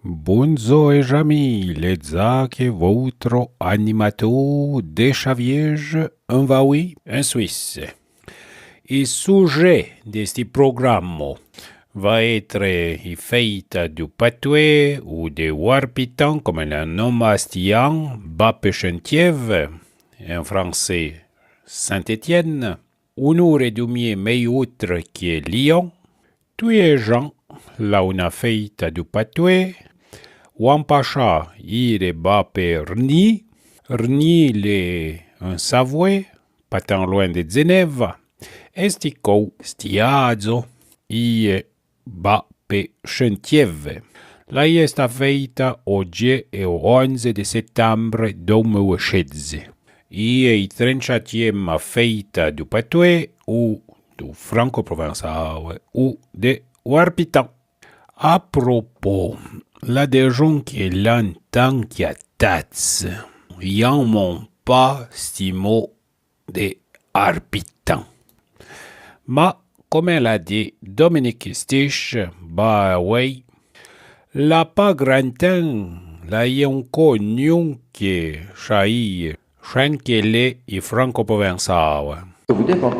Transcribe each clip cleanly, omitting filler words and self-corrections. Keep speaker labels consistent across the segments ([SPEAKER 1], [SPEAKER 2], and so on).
[SPEAKER 1] Bonzo e Jami, les que votre animateur de Chaviège en Vaoui en Suisse. Le sujet de ce programme va être la fête du Patoué ou de Warpitan, comme le nom astian, Bapechentiev, en français Saint-Étienne, une heure et demie mais autre qui est Lyon, tous les gens, là on a fête du Patoué, Wampacha, il est Bape Rni, Rni, il est en Savoie, pas tant loin de Genève, Estico, Stiazo, il est Bape Chentiev. La esta feita oggi è 11 di settembre 2016. Il est 37e feita du Patoué ou du Franco-Provençal ou de Warpitan. À propos, la gens qui l'entend qui a tats, y'en m'ont pas stimo de Arpitan. Ma, comme elle a dit Dominique Stich, bah ouais, la pas grand temps, la y'en connu qui chahi, chankele et franco-provençal.
[SPEAKER 2] Je peux vous dire, quand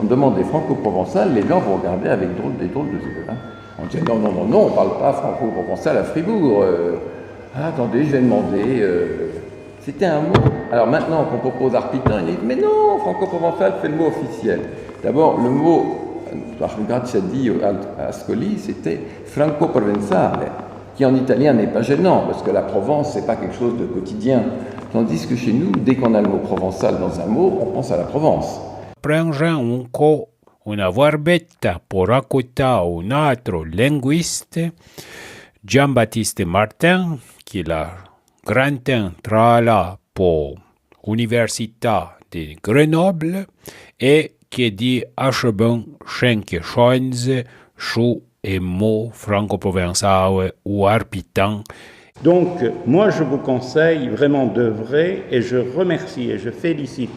[SPEAKER 2] on demande des franco-provençal, les gens vont regarder avec des drôles de yeux. Hein. On dit non, on ne parle pas franco-provençal à Fribourg. Attendez, je vais demander. C'était un mot. Alors maintenant qu'on propose Arpitan, il dit mais non, franco-provençal fait le mot officiel. D'abord, le mot, je regarde ce dit à Ascoli, c'était franco-provençale, qui en italien n'est pas gênant, parce que la Provence, c'est pas quelque chose de quotidien. Tandis que chez nous, dès qu'on a le mot provençal dans un mot, on pense à la Provence.
[SPEAKER 1] Prenons encore una vorbetta pour raccontare un autre linguiste, Jean-Baptiste Martin, qui est la grand travaille pour l'Université de Grenoble et qui dit achebon cinq choses sur les mots franco-provençal ou arpitan.
[SPEAKER 3] Donc, moi, je vous conseille vraiment d'œuvrer et je remercie et je félicite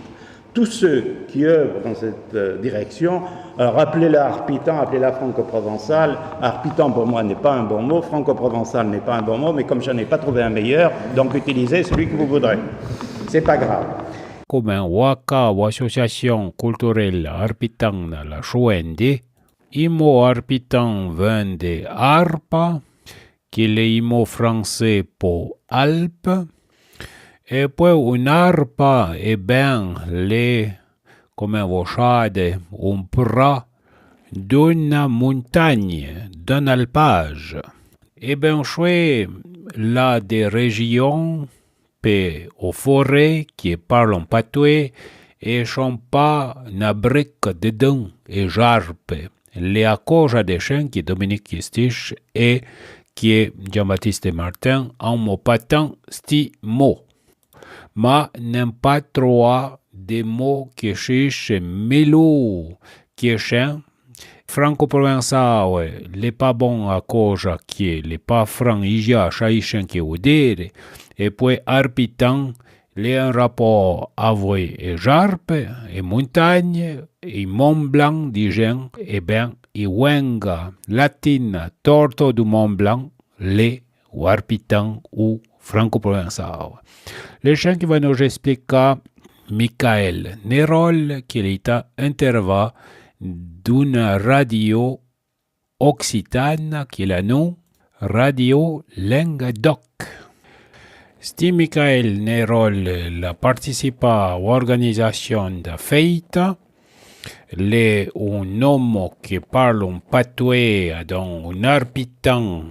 [SPEAKER 3] tous ceux qui œuvrent dans cette direction. Alors, appelez-la Arpitan, appelez-la franco-provençal. Arpitan, pour moi, n'est pas un bon mot. Franco-provençal n'est pas un bon mot, mais comme je n'en ai pas trouvé un meilleur, donc utilisez celui que vous voudrez. C'est pas grave.
[SPEAKER 1] Comme un waka ou association culturelle Arpitan à la Chouende, le mot Arpitan vient de arpa, qui est le mot français pour Alpes, et puis une arpa est bien comme un vochade, un bras d'une montagne, d'un alpage. Et bien, chouette, là, des régions, puis aux forêts qui parlent patoué, et sont pas na brique dedans, et jarpe. Les accords des chiens qui Dominique Stich et qui est Jean-Baptiste Martin, en mot patent sti mot. Mais n'aime pas trop des mots qui cherchent mélo, qui est chien. Franco-provençal, n'est pas bon à cause qui est, n'est pas franc, ija, chaïchen qui est au dére. Et puis, arpitan, les un rapport avec et jarpe, et montagne, et Mont Blanc, disons, et bien, et wenga, latine, torto du Mont Blanc, les warpitan ou franco-provençal. Les gens qui vont nous expliquer, Michael Nerol, qui est intervient d'une radio occitane, qui est le nom Radio Languedoc. Si Michael Nerol a participé à l'organisation de fête, un homme qui parle un patoué dans un arpitan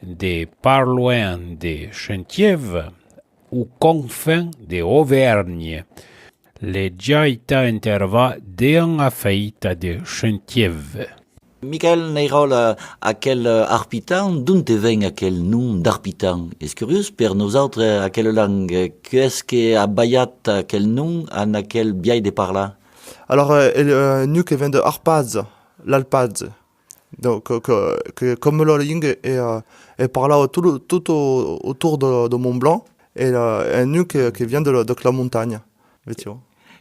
[SPEAKER 1] de parloin de Chentiev ou confin de Auvergne. Les jaïta interva dans la fête de Chentiev.
[SPEAKER 4] Michael Neyrol, à quel arpitan, d'où te vient à quel nom d'arpitan? C'est curieux, pour nous autres, à quelle langue? Qu'est-ce qui a bayat à quel nom, à quel biais de parla?
[SPEAKER 5] Alors, nous qui vient de Arpaz, l'Alpaz. Donc, comme la langue est par là tout autour de Mont Blanc, et nous qui vient de la montagne.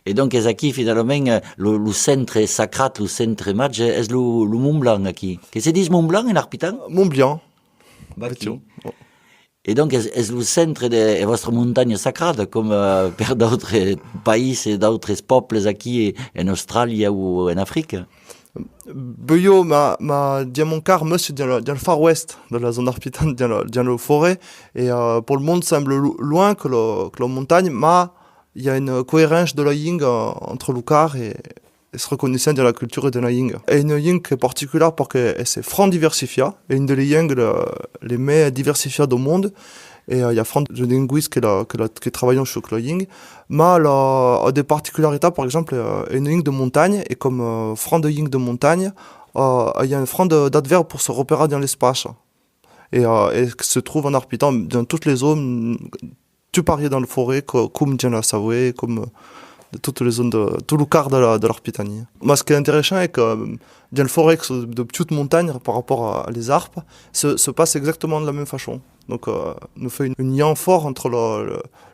[SPEAKER 4] Et donc, ici, finalement, le centre sacré, le centre match, est le Mont Blanc, ici. Qu'est-ce que c'est Mont Blanc en arpitan?
[SPEAKER 5] Mont Blanc.
[SPEAKER 4] Baki. Et donc, est-ce le centre de votre montagne sacrée, comme pour d'autres pays et d'autres peuples ici en Australie ou en Afrique?
[SPEAKER 5] Buyo ma diamoncar monsieur dans le Far West, dans la zone arpitane, dans le forêt. Et pour le monde, semble loin que la montagne, mais il y a une cohérence de la ying entre Lucar et se reconnaissant de la culture de la ying. Et une ying qui est particulière parce que c'est franc diversifié, et une des ying les mais diversifiées du monde. Et il y a Franck de linguiste qui travaille sur le ying. Mais il a des particularités, par exemple, une ying de montagne, et comme franc de ying de montagne, il y a un franc d'adverbe pour se repérer dans l'espace. Et se trouve en arpitant dans toutes les zones, tu pariais dans le forêt, comme dans la Savoie, comme de toutes les zones de tout le quart de l'Arpitanie. Mais ce qui est intéressant est que dans le forêt de petites montagnes par rapport à les Arpes, se passe exactement de la même façon. Donc nous fait une lien fort entre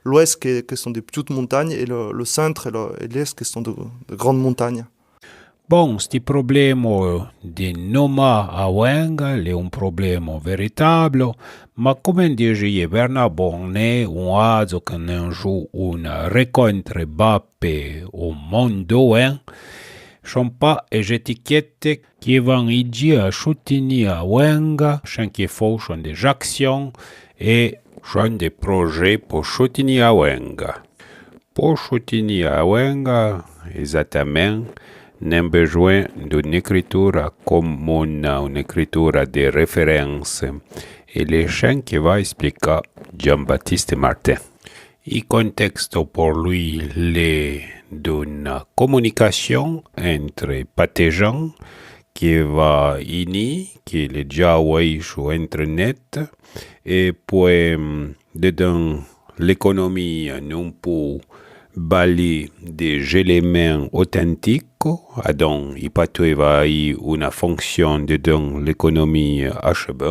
[SPEAKER 5] l'ouest qui sont des petites montagnes et le centre et l'est qui sont de grandes montagnes.
[SPEAKER 1] Bon, sti problema di noma a Wenga è un problema veritable, ma come dice Bernard Bonnet, un azo che non joue una rencontre bappe au mondo, sono pas les étiquettes qui vont ici à soutenir a Wenga, chanque font des actions et sont des projets pour soutenir a Wenga. Pour soutenir a Wenga, exactement, n'avons besoin d'une écriture commune, une écriture de référence. Et les chants qui va expliquer Jean-Baptiste Martin. Il contexte pour lui d'une communication entre partisans qui va unir, qui est déjà sur Internet, et puis dedans l'économie non pour bali des éléments authentiques, donc il peut y avoir une fonction dedans l'économie HB,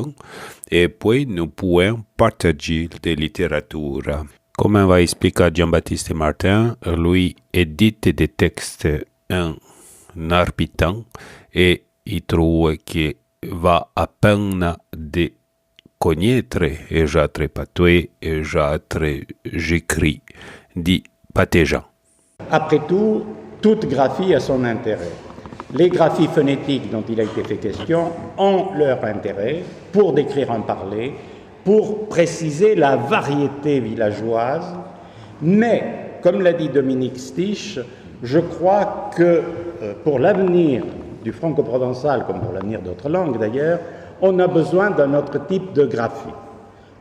[SPEAKER 1] et puis nous pouvons partager des littératures. Comme va expliquer Jean-Baptiste Martin, lui édite des textes en arpitan et il trouve qu'il va à peine de connaître et j'ai très patoué et j'ai très j'écris dit patéjan.
[SPEAKER 3] Après tout, toute graphie a son intérêt. Les graphies phonétiques dont il a été fait question ont leur intérêt pour décrire un parler, pour préciser la variété villageoise, mais, comme l'a dit Dominique Stich, je crois que pour l'avenir du franco-provençal, comme pour l'avenir d'autres langues d'ailleurs, on a besoin d'un autre type de graphie.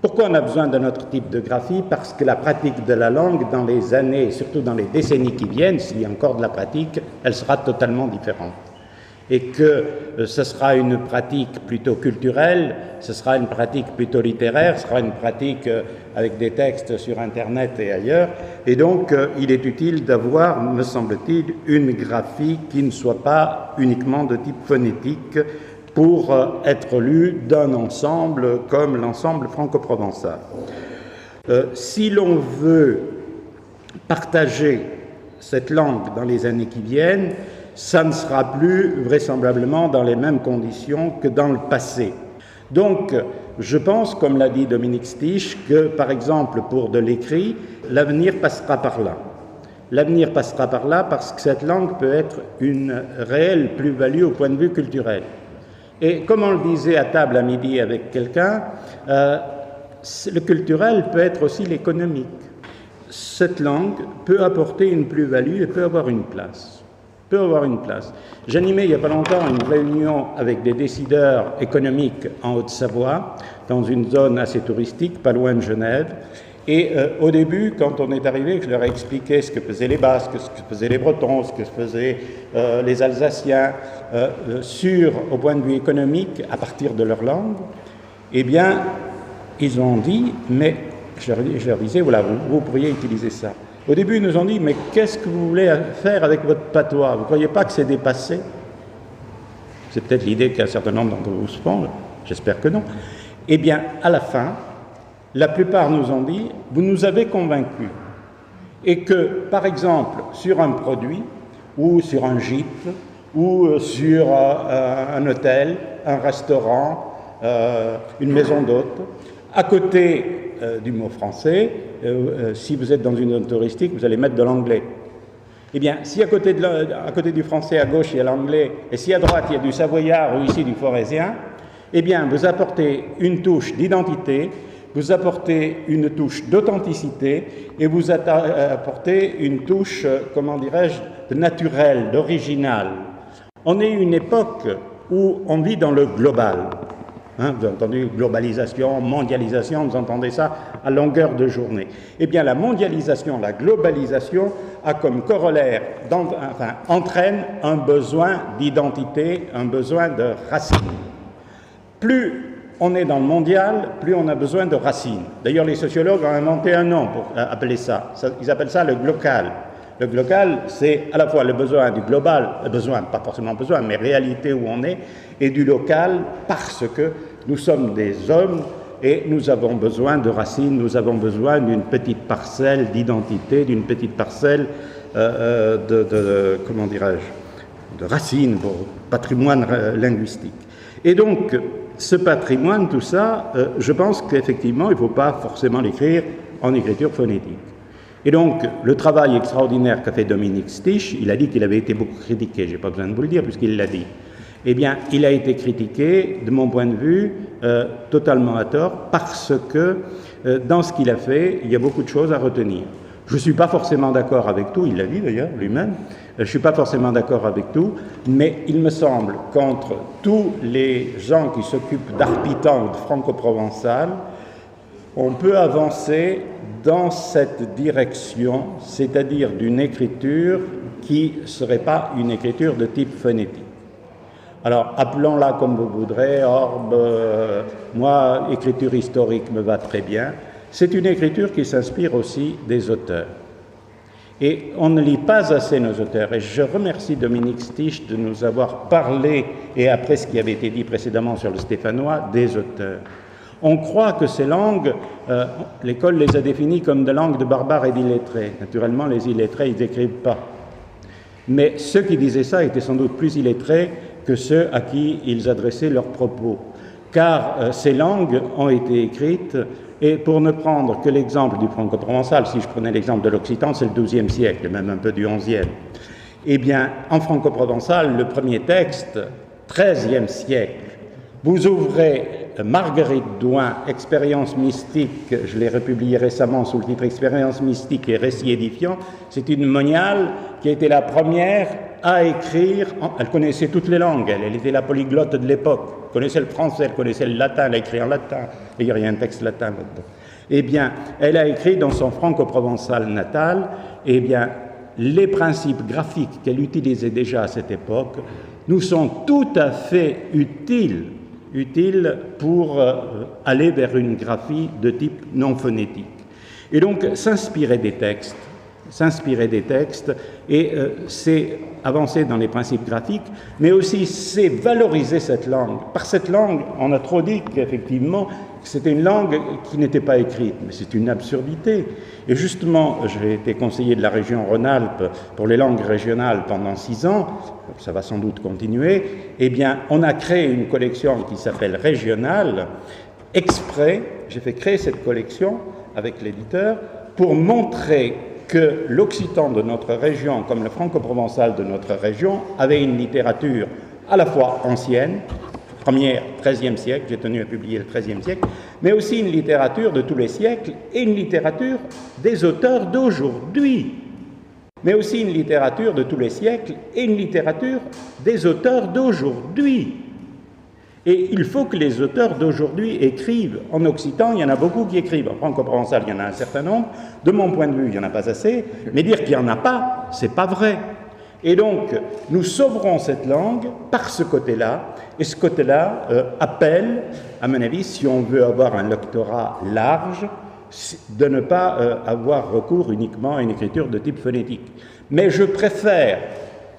[SPEAKER 3] Pourquoi on a besoin d'un autre type de graphie? Parce que la pratique de la langue, dans les années, surtout dans les décennies qui viennent, s'il y a encore de la pratique, elle sera totalement différente. Et que ce sera une pratique plutôt culturelle, ce sera une pratique plutôt littéraire, ce sera une pratique avec des textes sur Internet et ailleurs. Et donc, il est utile d'avoir, me semble-t-il, une graphie qui ne soit pas uniquement de type phonétique pour être lue d'un ensemble comme l'ensemble franco-provençal. Si l'on veut partager cette langue dans les années qui viennent, ça ne sera plus vraisemblablement dans les mêmes conditions que dans le passé. Donc, je pense, comme l'a dit Dominique Stich, que, par exemple, pour de l'écrit, l'avenir passera par là. L'avenir passera par là parce que cette langue peut être une réelle plus-value au point de vue culturel. Et comme on le disait à table à midi avec quelqu'un, le culturel peut être aussi l'économique. Cette langue peut apporter une plus-value et peut avoir une place. J'animais il n'y a pas longtemps une réunion avec des décideurs économiques en Haute-Savoie, dans une zone assez touristique, pas loin de Genève. Et au début, quand on est arrivé, je leur ai expliqué ce que faisaient les Basques, ce que faisaient les Bretons, ce que faisaient les Alsaciens, au point de vue économique, à partir de leur langue. Eh bien, ils ont dit, mais je leur disais, voilà, vous pourriez utiliser ça. Au début, ils nous ont dit, mais qu'est-ce que vous voulez faire avec votre patois? Vous ne croyez pas que c'est dépassé? C'est peut-être l'idée qu'un certain nombre d'entre vous se font, j'espère que non. Eh bien, à la fin, la plupart nous ont dit, vous nous avez convaincus. Et que, par exemple, sur un produit, ou sur un gîte, ou sur un hôtel, un restaurant, une maison d'hôte. À côté du mot français, si vous êtes dans une zone touristique, vous allez mettre de l'anglais. Eh bien, si à côté du français, à gauche, il y a l'anglais, et si à droite, il y a du savoyard ou ici du forésien, eh bien, vous apportez une touche d'identité, vous apportez une touche d'authenticité, et vous apportez une touche, comment dirais-je, de naturel, d'original. On est une époque où on vit dans le global. Hein, vous avez entendu globalisation, mondialisation, vous entendez ça à longueur de journée. Eh bien, la mondialisation, la globalisation a comme corollaire, entraîne un besoin d'identité, un besoin de racines. Plus on est dans le mondial, plus on a besoin de racines. D'ailleurs, les sociologues ont inventé un nom pour appeler ça. Ils appellent ça le glocal. Le glocal, c'est à la fois le besoin du global, pas forcément besoin, mais réalité où on est, et du local, parce que nous sommes des hommes et nous avons besoin de racines, nous avons besoin d'une petite parcelle d'identité, d'une petite parcelle comment dirais-je, de racines, pour patrimoine linguistique. Et donc, ce patrimoine, tout ça, je pense qu'effectivement, il ne faut pas forcément l'écrire en écriture phonétique. Et donc, le travail extraordinaire qu'a fait Dominique Stich, il a dit qu'il avait été beaucoup critiqué, je n'ai pas besoin de vous le dire puisqu'il l'a dit. Eh bien, il a été critiqué, de mon point de vue, totalement à tort, parce que dans ce qu'il a fait, il y a beaucoup de choses à retenir. Je ne suis pas forcément d'accord avec tout, il l'a dit d'ailleurs lui-même, je ne suis pas forcément d'accord avec tout, mais il me semble qu'entre tous les gens qui s'occupent d'arpitan ou de franco-provençal, on peut avancer dans cette direction, c'est-à-dire d'une écriture qui ne serait pas une écriture de type phonétique. Alors, appelons-la comme vous voudrez, orbe, moi, écriture historique me va très bien. C'est une écriture qui s'inspire aussi des auteurs. Et on ne lit pas assez nos auteurs. Et je remercie Dominique Stich de nous avoir parlé, et après ce qui avait été dit précédemment sur le stéphanois, des auteurs. On croit que ces langues, l'école les a définies comme des langues de barbares et d'illettrés. Naturellement, les illettrés, ils n'écrivent pas. Mais ceux qui disaient ça étaient sans doute plus illettrés que ceux à qui ils adressaient leurs propos. Car ces langues ont été écrites, et pour ne prendre que l'exemple du franco-provençal, si je prenais l'exemple de l'occitan, c'est le XIIe siècle, même un peu du XIe. Eh bien, en franco-provençal, le premier texte, XIIIe siècle, vous ouvrez Marguerite Douin, Expérience mystique, je l'ai republié récemment sous le titre Expérience mystique et récit édifiant. C'est une moniale qui a été la première à écrire, elle connaissait toutes les langues, elle était la polyglotte de l'époque, elle connaissait le français, elle connaissait le latin, elle a écrit en latin, d'ailleurs il y a un texte latin là-dedans. Eh bien, elle a écrit dans son franco-provençal natal, eh bien, les principes graphiques qu'elle utilisait déjà à cette époque nous sont tout à fait utiles pour aller vers une graphie de type non phonétique. Et donc, s'inspirer des textes, et c'est avancer dans les principes graphiques, mais aussi c'est valoriser cette langue. Par cette langue, on a trop dit qu'effectivement, c'était une langue qui n'était pas écrite, mais c'est une absurdité. Et justement, j'ai été conseiller de la région Rhône-Alpes pour les langues régionales pendant 6 ans, ça va sans doute continuer. Eh bien, on a créé une collection qui s'appelle Régionale, exprès, j'ai fait créer cette collection avec l'éditeur pour montrer que l'occitan de notre région, comme le franco-provençal de notre région, avait une littérature à la fois ancienne, première, XIIIe siècle, j'ai tenu à publier le XIIIe siècle, mais aussi une littérature de tous les siècles et une littérature des auteurs d'aujourd'hui. Mais aussi une littérature de tous les siècles et une littérature des auteurs d'aujourd'hui. Et il faut que les auteurs d'aujourd'hui écrivent. En occitan, il y en a beaucoup qui écrivent. En franco-provençal, il y en a un certain nombre. De mon point de vue, il n'y en a pas assez. Mais dire qu'il n'y en a pas, c'est pas vrai. Et donc, nous sauverons cette langue par ce côté-là. Et ce côté-là appelle, à mon avis, si on veut avoir un lectorat large, de ne pas avoir recours uniquement à une écriture de type phonétique. Mais je préfère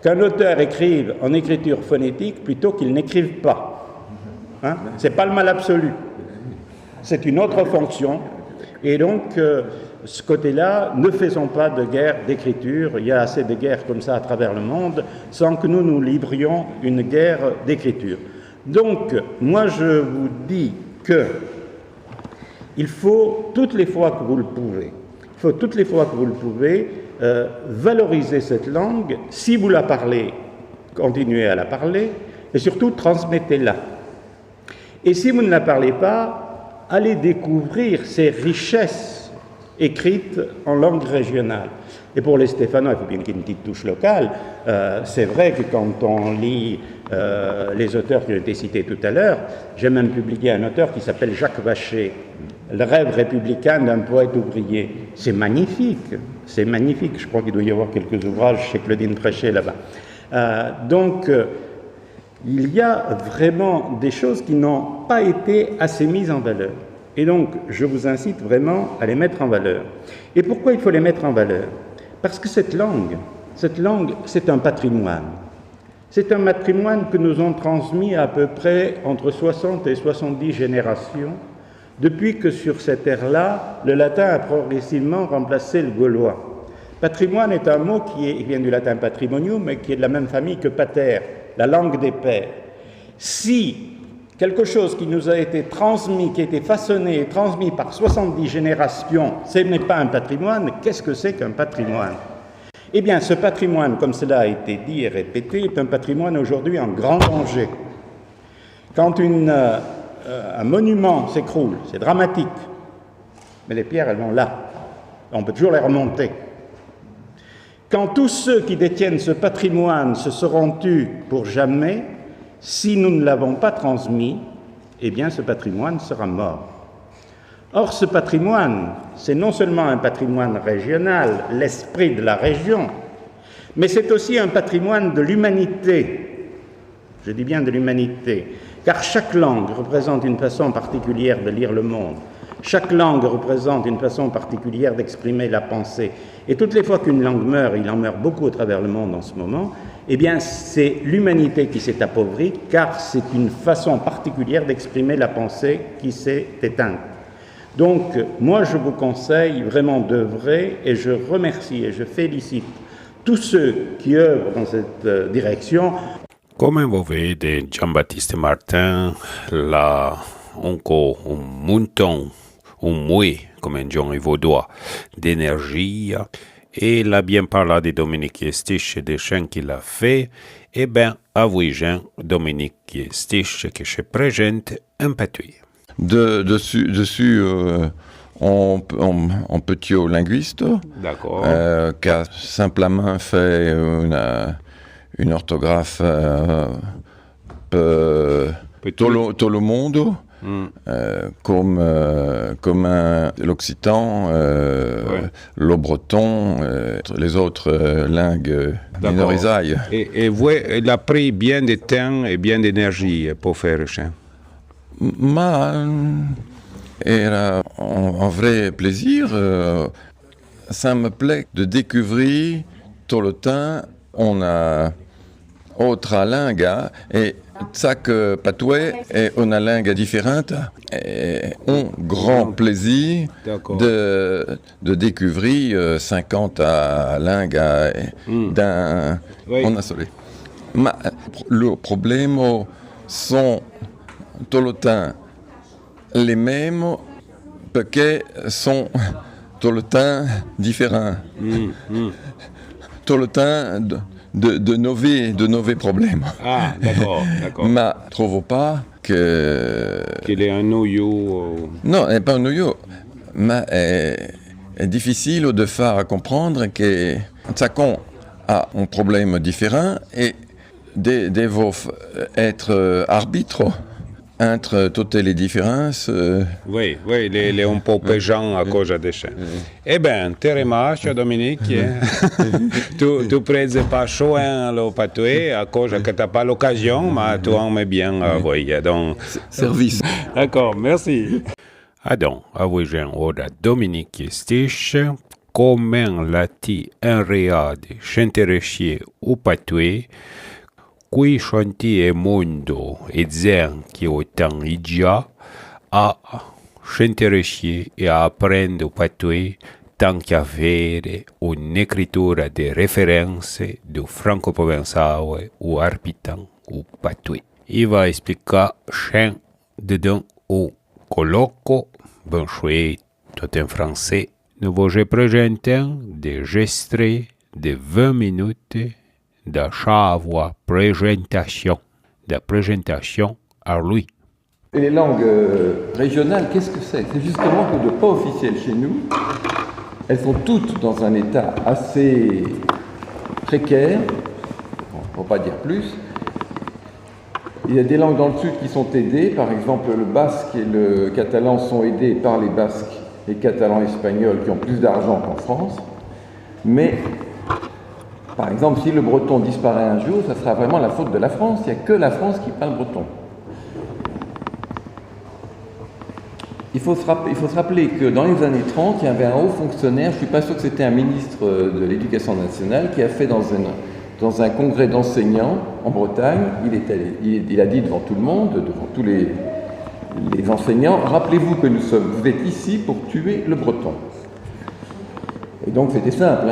[SPEAKER 3] qu'un auteur écrive en écriture phonétique plutôt qu'il n'écrive pas. Hein? Ce n'est pas le mal absolu. C'est une autre fonction. Et donc, ce côté-là, ne faisons pas de guerre d'écriture. Il y a assez de guerres comme ça à travers le monde, sans que nous nous livrions une guerre d'écriture. Donc, moi, je vous dis que il faut, toutes les fois que vous le pouvez, valoriser cette langue. Si vous la parlez, continuez à la parler, et surtout, transmettez-la. Et si vous ne la parlez pas, allez découvrir ces richesses écrites en langue régionale. Et pour les Stéphanois, il faut bien qu'il y ait une petite touche locale. C'est vrai que quand on lit les auteurs qui ont été cités tout à l'heure, j'ai même publié un auteur qui s'appelle Jacques Vacher, Le rêve républicain d'un poète ouvrier. C'est magnifique, je crois qu'il doit y avoir quelques ouvrages chez Claudine Préchet là-bas. Donc, il y a vraiment des choses qui n'ont pas été assez mises en valeur. Et donc, je vous incite vraiment à les mettre en valeur. Et pourquoi il faut les mettre en valeur? Parce que cette langue, c'est un patrimoine. C'est un patrimoine que nous ont transmis à peu près entre 60 et 70 générations, depuis que sur cette terre-là, le latin a progressivement remplacé le gaulois. Patrimoine est un mot qui vient du latin patrimonium, mais qui est de la même famille que pater, la langue des pères. Si quelque chose qui nous a été transmis, qui a été façonné et transmis par 70 générations, ce n'est pas un patrimoine, qu'est-ce que c'est qu'un patrimoine? Eh bien, ce patrimoine, comme cela a été dit et répété, est un patrimoine aujourd'hui en grand danger. Quand un monument s'écroule, c'est dramatique, mais les pierres, elles vont là. On peut toujours les remonter. Quand tous ceux qui détiennent ce patrimoine se seront tus pour jamais, si nous ne l'avons pas transmis, eh bien ce patrimoine sera mort. Or, ce patrimoine, c'est non seulement un patrimoine régional, l'esprit de la région, mais c'est aussi un patrimoine de l'humanité. Je dis bien de l'humanité, car chaque langue représente une façon particulière de lire le monde. Chaque langue représente une façon particulière d'exprimer la pensée. Et toutes les fois qu'une langue meurt, il en meurt beaucoup à travers le monde en ce moment, eh bien c'est l'humanité qui s'est appauvrie, car c'est une façon particulière d'exprimer la pensée qui s'est éteinte. Donc, moi, je vous conseille vraiment d'œuvrer, et je remercie et je félicite tous ceux qui œuvrent dans cette direction.
[SPEAKER 1] Come voi vede Giambattista Martin, là encore un montant, un mouet, comme un John Vaudois, d'énergie, et il a bien parlé de Dominique Stich et des chants qu'il a fait, et bien, à vous, Jean, Dominique Stich, qui est présent un patuit.
[SPEAKER 6] Dessus on petit linguiste, qui a simplement fait une orthographe tout le monde, comme l'occitan, le breton, les autres langues minorisailles.
[SPEAKER 1] Et vous, il a pris bien de temps et bien d'énergie pour faire le chant.
[SPEAKER 6] Era un vrai plaisir. Ça me plaît de découvrir tout le temps on a autre langue et chaque patois est une langue différente. Et un grand plaisir de découvrir 50 langues d'un on a solé. Mais le problème sont tout le temps les mêmes, parce qu'ils sont tout le temps différents. Tout le temps de nouveaux problèmes.
[SPEAKER 1] Ah, d'accord.
[SPEAKER 6] Mais je ne trouve pas qu'il
[SPEAKER 1] est un noyau.
[SPEAKER 6] Non, il n'est pas un noyau. Mais c'est difficile de faire comprendre que chacun a un problème différent et doit être arbitre entre toutes les différences.
[SPEAKER 1] Oui, les un po' pesant a causa de ça. Eh bien, te remercie, Dominique. Tu prends pas chaud le patois à cause que tu n'as pas l'occasion, mais tu en mets bien. Oui, donc...
[SPEAKER 6] Service.
[SPEAKER 1] D'accord, merci. Donc, avui ora Dominique Stich, comment l'a-t-il enreade chanterescie o patois, qui chanti e mondo e zen che otan igia a chanterescie e a apprendere o patois tant qu'avere un'escritura di referenze do franco-provençale o arpitan o patois. Il va expliquer chien dedans au colloque. Ben chouette, tout en français. Nous vous présentons des gestes de 20 minutes de chaque présentation. De présentation à lui.
[SPEAKER 2] Et les langues régionales, qu'est-ce que c'est? C'est justement que de pas officielles chez nous, elles sont toutes dans un état assez précaire, pour ne pas dire plus. Il y a des langues dans le sud qui sont aidées, par exemple le basque et le catalan sont aidés par les basques et catalans espagnols qui ont plus d'argent qu'en France. Mais, par exemple, si le breton disparaît un jour, ça sera vraiment la faute de la France. Il n'y a que la France qui parle breton. Il faut se rappeler que dans les années 30, il y avait un haut fonctionnaire, je ne suis pas sûr que c'était un ministre de l'Éducation nationale, qui a fait dans un congrès d'enseignants en Bretagne, il a dit devant tout le monde, devant tous les enseignants, rappelez-vous que vous êtes ici pour tuer le breton. Et donc c'était simple,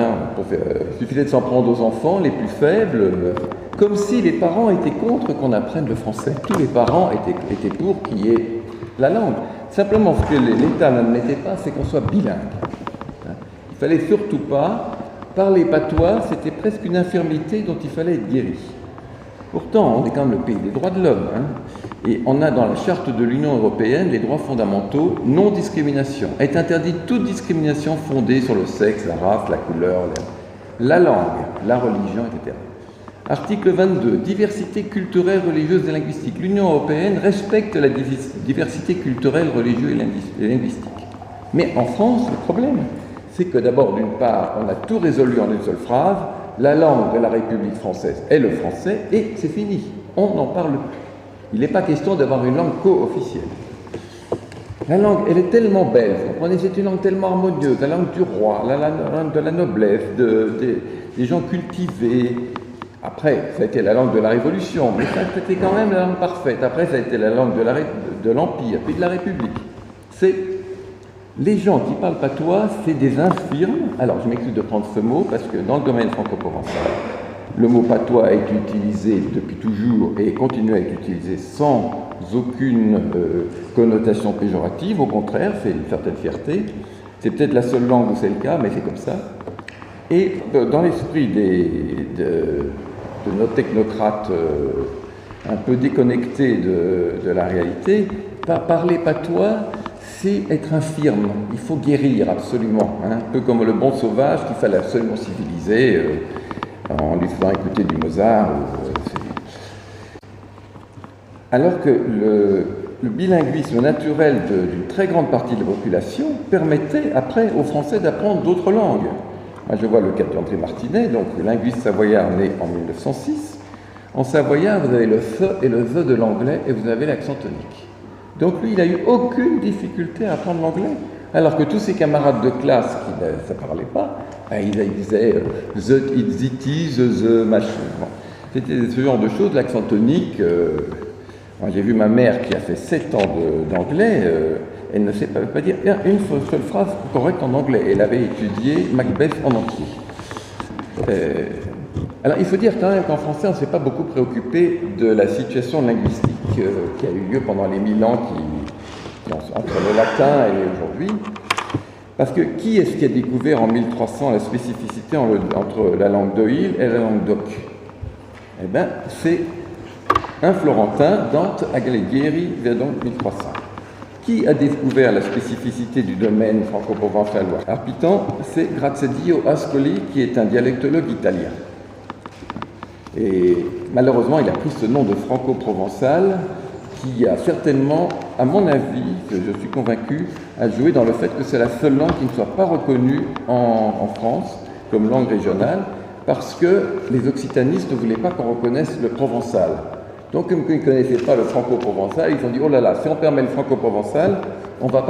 [SPEAKER 2] il suffisait de s'en prendre aux enfants les plus faibles, comme si les parents étaient contre qu'on apprenne le français. Tous les parents étaient pour qu'il y ait la langue. Simplement, ce que l'État n'admettait pas, c'est qu'on soit bilingue. Il fallait surtout pas parler patois, c'était presque une infirmité dont il fallait être guéri. Pourtant, on est quand même le pays des droits de l'homme. Et on a dans la charte de l'Union européenne les droits fondamentaux, non-discrimination. Est interdite toute discrimination fondée sur le sexe, la race, la couleur, la langue, la religion, etc. Article 22, diversité culturelle, religieuse et linguistique. L'Union européenne respecte la diversité culturelle, religieuse et linguistique. Mais en France, le problème, c'est que d'abord, d'une part, on a tout résolu en une seule phrase, la langue de la République française est le français, et c'est fini. On n'en parle plus. Il n'est pas question d'avoir une langue co-officielle. La langue, elle est tellement belle, vous comprenez, c'est une langue tellement harmonieuse, la langue du roi, la langue de la noblesse, des gens cultivés. Après, ça a été la langue de la Révolution, mais ça c'était quand même la langue parfaite. Après, ça a été la langue de l'Empire, puis de la République. C'est les gens qui parlent patois, c'est des infirmes. Alors, je m'excuse de prendre ce mot, parce que dans le domaine franco-provençal, le mot patois a été utilisé depuis toujours et continue à être utilisé sans aucune connotation péjorative. Au contraire, c'est une certaine fierté. C'est peut-être la seule langue où c'est le cas, mais c'est comme ça. Et dans l'esprit de nos technocrates un peu déconnectés de la réalité, parler patois, c'est être infirme. Il faut guérir absolument. Un peu comme le bon sauvage qu'il fallait absolument civiliser en lui faisant écouter du Mozart. Alors que le bilinguisme naturel d'une très grande partie de la population permettait après aux Français d'apprendre d'autres langues. Moi, je vois le cas d'André Martinet, donc linguiste savoyard né en 1906. En savoyard, vous avez le fe et le the de l'anglais et vous avez l'accent tonique. Donc lui, il n'a eu aucune difficulté à apprendre l'anglais, alors que tous ses camarades de classe qui ne parlaient pas, ils disaient the, it is, the machin. Bon. C'était ce genre de choses, l'accent tonique. Moi, j'ai vu ma mère qui a fait 7 ans d'anglais. Elle ne sait pas dire une seule phrase correcte en anglais. Elle avait étudié Macbeth en entier. Alors, il faut dire quand même qu'en français, on ne s'est pas beaucoup préoccupé de la situation linguistique qui a eu lieu pendant les 1000 ans entre le latin et aujourd'hui. Parce que qui est-ce qui a découvert en 1300 la spécificité entre la langue d'Oïl et la langue d'Oc? Eh bien, c'est un Florentin, Dante Alighieri, vers donc 1300. Qui a découvert la spécificité du domaine franco-provençal ou arpitan? C'est Graziosi Ascoli, qui est un dialectologue italien. Et malheureusement, il a pris ce nom de franco-provençal, qui a certainement, à mon avis, que je suis convaincu, a joué dans le fait que c'est la seule langue qui ne soit pas reconnue en France comme langue régionale, parce que les occitanistes ne voulaient pas qu'on reconnaisse le provençal. Donc, comme ils ne connaissaient pas le franco-provençal, ils ont dit « Oh là là, si on permet le franco-provençal, on va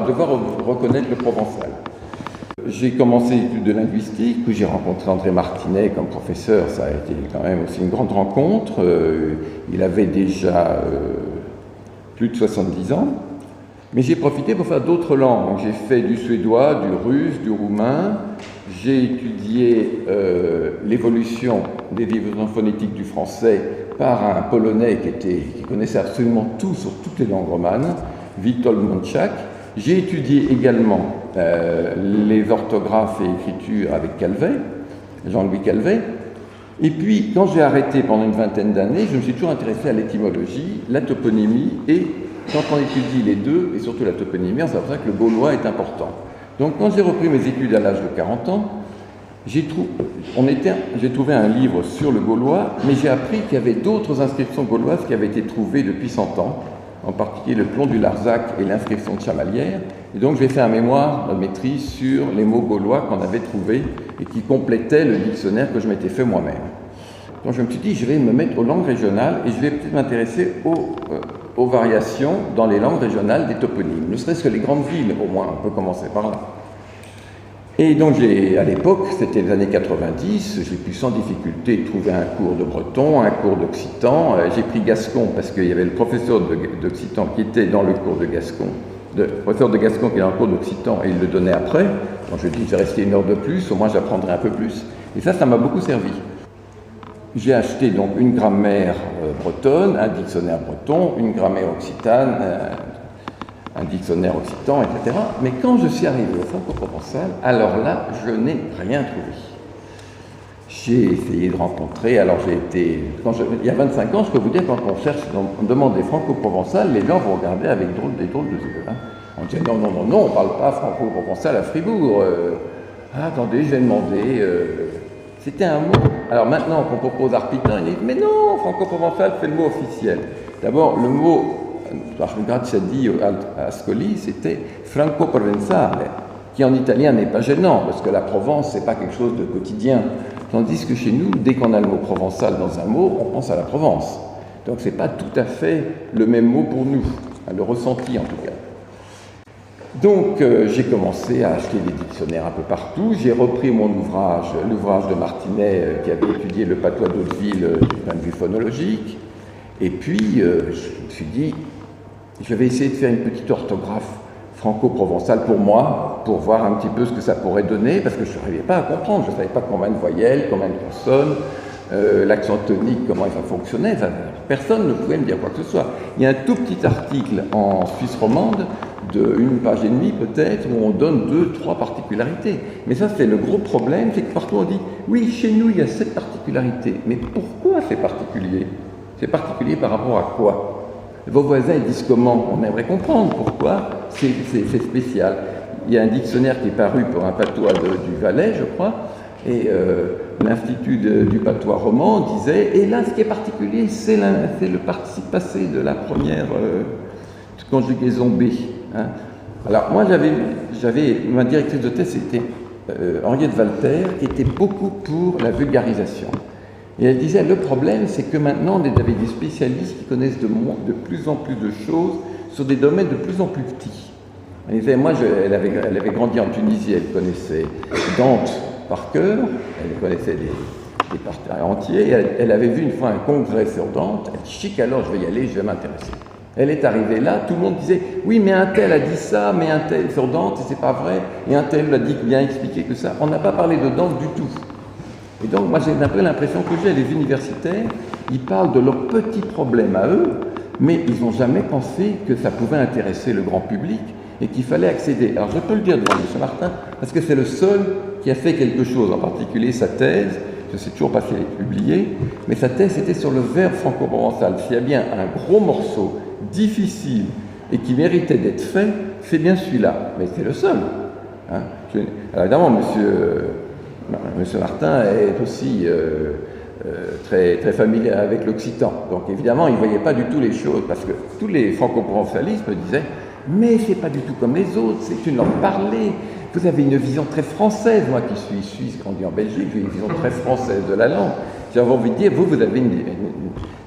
[SPEAKER 2] devoir reconnaître le provençal. » J'ai commencé l'étude de linguistique, où j'ai rencontré André Martinet comme professeur. Ça a été quand même aussi une grande rencontre. Il avait déjà plus de 70 ans. Mais j'ai profité pour faire d'autres langues. J'ai fait du suédois, du russe, du roumain. J'ai étudié l'évolution des liaisons phonétiques du français par un Polonais qui connaissait absolument tout sur toutes les langues romanes, Witold Mączak. J'ai étudié également les orthographes et écritures avec Calvet, Jean-Louis Calvet. Et puis, quand j'ai arrêté pendant une vingtaine d'années, je me suis toujours intéressé à l'étymologie, la toponymie, et quand on étudie les deux, et surtout la toponymie, on s'aperçoit que le gaulois est important. Donc, quand j'ai repris mes études à l'âge de 40 ans, j'ai trouvé un livre sur le gaulois, mais j'ai appris qu'il y avait d'autres inscriptions gauloises qui avaient été trouvées depuis 100 ans, en particulier le plomb du Larzac et l'inscription de Chamalières. Et donc j'ai fait un mémoire de maîtrise sur les mots gaulois qu'on avait trouvés et qui complétaient le dictionnaire que je m'étais fait moi-même. Donc je me suis dit, je vais me mettre aux langues régionales et je vais peut-être m'intéresser aux variations dans les langues régionales des toponymes, ne serait-ce que les grandes villes, au moins, on peut commencer par là. Et donc, à l'époque, c'était les années 90, j'ai pu sans difficulté trouver un cours de breton, un cours d'occitan. J'ai pris gascon parce qu'il y avait le professeur d'occitan qui était dans le cours de gascon, le professeur de gascon qui est dans le cours d'occitan et il le donnait après. Donc je dis, je vais rester une heure de plus, au moins j'apprendrai un peu plus. Et ça m'a beaucoup servi. J'ai acheté donc une grammaire bretonne, un dictionnaire breton, une grammaire occitane, un dictionnaire occitan, etc. Mais quand je suis arrivé au franco-provençal, alors là, je n'ai rien trouvé. J'ai essayé de rencontrer, alors il y a 25 ans, je peux vous dire, quand on demande des franco-provençal, les gens vont regarder avec des drôles de yeux. Hein. On dit non, on ne parle pas franco-provençal à Fribourg. Attendez, je vais demander. C'était un mot. Alors maintenant qu'on propose arpitain, il dit mais non, franco-provençal, c'est le mot officiel. D'abord, le mot. Je regarde ce dit à Ascoli, c'était franco-provenzale, qui en italien n'est pas gênant, parce que la Provence, c'est pas quelque chose de quotidien. Tandis que chez nous, dès qu'on a le mot provençal dans un mot, on pense à la Provence. Donc c'est pas tout à fait le même mot pour nous, le ressenti en tout cas. Donc j'ai commencé à acheter des dictionnaires un peu partout, j'ai repris mon ouvrage, l'ouvrage de Martinet qui avait étudié le patois d'Hauteville du point de vue phonologique, et puis je me suis dit, je vais essayer de faire une petite orthographe franco-provençale pour moi, pour voir un petit peu ce que ça pourrait donner, parce que je n'arrivais pas à comprendre, je ne savais pas combien de voyelles, combien de consonnes, l'accent tonique, comment ça fonctionnait, personne ne pouvait me dire quoi que ce soit. Il y a un tout petit article en Suisse romande, d'une page et demie peut-être, où on donne 2-3 particularités. Mais ça, c'est le gros problème, c'est que partout on dit, oui, chez nous, il y a cette particularité. Mais pourquoi c'est particulier? C'est particulier par rapport à quoi? Vos voisins ils disent comment? On aimerait comprendre pourquoi c'est spécial. Il y a un dictionnaire qui est paru pour un patois du Valais, je crois, et l'Institut du patois roman disait, et là ce qui est particulier, c'est le participe passé de la première conjugaison B. Hein. Alors moi ma directrice de thèse c'était Henriette Walter, qui était beaucoup pour la vulgarisation. Et elle disait, le problème, c'est que maintenant, on est avec des spécialistes qui connaissent de plus en plus de choses sur des domaines de plus en plus petits. Elle disait, moi, elle avait grandi en Tunisie, elle connaissait Dante par cœur, elle connaissait des parties entiers, et elle avait vu une fois un congrès sur Dante, elle dit, chic, alors je vais y aller, je vais m'intéresser. Elle est arrivée là, tout le monde disait, oui, mais un tel a dit ça, mais un tel sur Dante, et c'est pas vrai, et un tel l'a dit bien expliqué que ça. On n'a pas parlé de Dante du tout. Et donc, moi, j'ai un peu l'impression que j'ai, les universitaires, ils parlent de leurs petits problèmes à eux, mais ils n'ont jamais pensé que ça pouvait intéresser le grand public et qu'il fallait accéder. Alors, je peux le dire devant M. Martin, parce que c'est le seul qui a fait quelque chose, en particulier sa thèse, je ne sais toujours pas si elle est publiée, mais sa thèse était sur le vers franco-provençal. S'il y a bien un gros morceau difficile et qui méritait d'être fait, c'est bien celui-là, mais c'est le seul. Hein. Alors, évidemment, Monsieur Martin est aussi très, très familier avec l'occitan. Donc évidemment, il ne voyait pas du tout les choses, parce que tous les franco-provençalistes me disaient « Mais c'est pas du tout comme les autres, c'est une langue parlée. Vous avez une vision très française. Moi qui suis suisse, grandi en Belgique, j'ai une vision très française de la langue. J'avais envie de dire, vous avez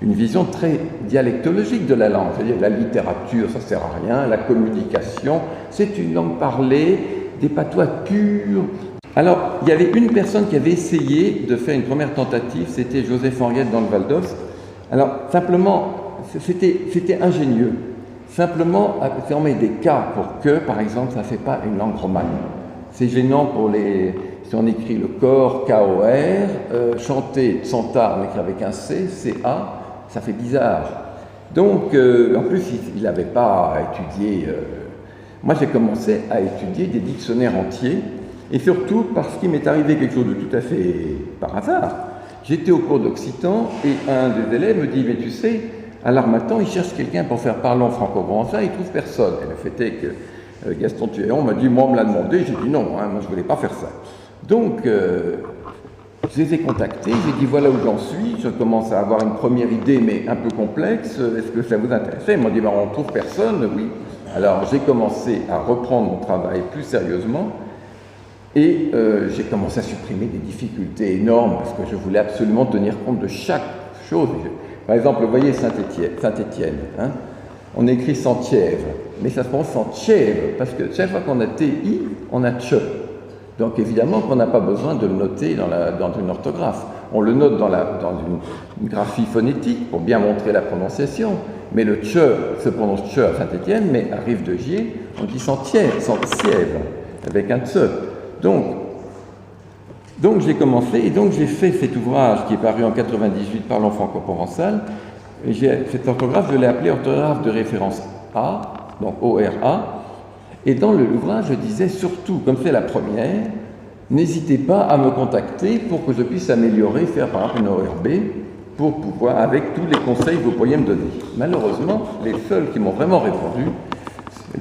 [SPEAKER 2] une vision très dialectologique de la langue. C'est-à-dire la littérature, ça ne sert à rien, la communication, c'est une langue parlée, des patois purs. » Alors, il y avait une personne qui avait essayé de faire une première tentative, c'était Joseph Henriette dans le Val d'Ost. Alors, simplement, c'était ingénieux. Simplement, on met des cas pour que, par exemple, ça ne fait pas une langue romane. C'est gênant pour si on écrit le corps, K-O-R, chanter, Santa, on écrit avec un C, C-A, ça fait bizarre. Donc, en plus, il n'avait pas étudié... moi, j'ai commencé à étudier des dictionnaires entiers, et surtout parce qu'il m'est arrivé quelque chose de tout à fait par hasard. J'étais au cours d'occitan, et un des élèves me dit « Mais tu sais, à l'Harmattan, ils cherchent quelqu'un pour faire parler en franco-provençal, ils ne trouvent personne. » Et le fait est que Gaston Tuéon m'a dit « Moi, on me l'a demandé. » J'ai dit « Non, hein, moi, je ne voulais pas faire ça. » Donc, je les ai contactés, j'ai dit voilà où j'en suis, je commence à avoir une première idée mais un peu complexe, est-ce que ça vous intéresse? Ils m'ont dit on ne trouve personne, oui. Alors j'ai commencé à reprendre mon travail plus sérieusement et j'ai commencé à supprimer des difficultés énormes parce que je voulais absolument tenir compte de chaque chose. Par exemple, vous voyez Saint-Étienne, hein, on écrit Sentièvre, mais ça se prononce Sentièvre parce que chaque fois qu'on a TI, on a TCHE. Donc évidemment qu'on n'a pas besoin de le noter dans une orthographe. On le note dans une graphie phonétique pour bien montrer la prononciation. Mais le tche se prononce tche à Saint-Étienne, mais à Rive-de-Gier, on dit Sentièvre, avec un tse. Donc j'ai commencé, et donc j'ai fait cet ouvrage qui est paru en 98 Parlons franco-provençal. Cette orthographe, je l'ai appelée orthographe de référence A, donc O-R-A. Et dans l'ouvrage, je disais surtout, comme c'est la première, n'hésitez pas à me contacter pour que je puisse améliorer, faire par exemple une ORB, pour pouvoir, avec tous les conseils que vous pourriez me donner. Malheureusement, les seuls qui m'ont vraiment répondu,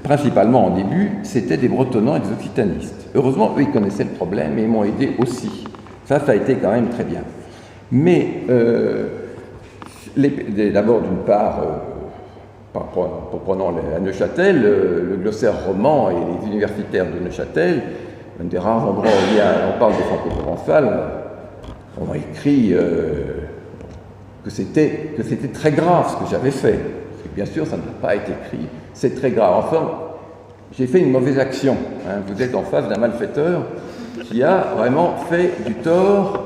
[SPEAKER 2] principalement en début, c'était des bretonnants et des occitanistes. Heureusement, eux, ils connaissaient le problème et ils m'ont aidé aussi. Ça a été quand même très bien. Mais, d'abord, d'une part, prenons à Neuchâtel, le glossaire roman et les universitaires de Neuchâtel, un des rares endroits où on parle de franco-provençal, on a écrit que c'était très grave ce que j'avais fait. Parce que bien sûr, ça n'a pas été écrit, c'est très grave. Enfin, j'ai fait une mauvaise action. Hein. Vous êtes en face d'un malfaiteur qui a vraiment fait du tort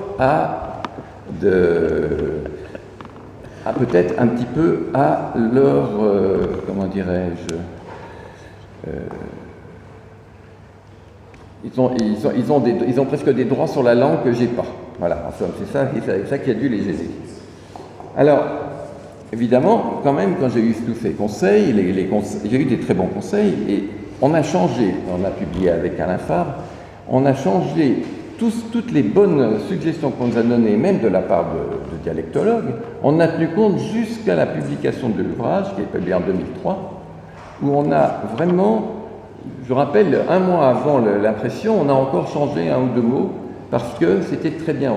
[SPEAKER 2] peut-être un petit peu à leur, comment dirais-je, ils ont presque des droits sur la langue que j'ai pas. Voilà, en somme, c'est ça qui a dû les gêner. Alors, évidemment, quand même, quand j'ai eu tous ces conseils, j'ai eu des très bons conseils, et on a changé, on a publié avec Alain Fabre, on a changé toutes les bonnes suggestions qu'on nous a données, même de la part de dialectologues, on a tenu compte jusqu'à la publication de l'ouvrage, qui est publié en 2003, où on a vraiment, je rappelle, un mois avant l'impression, on a encore changé un ou deux mots, parce que c'était très bien.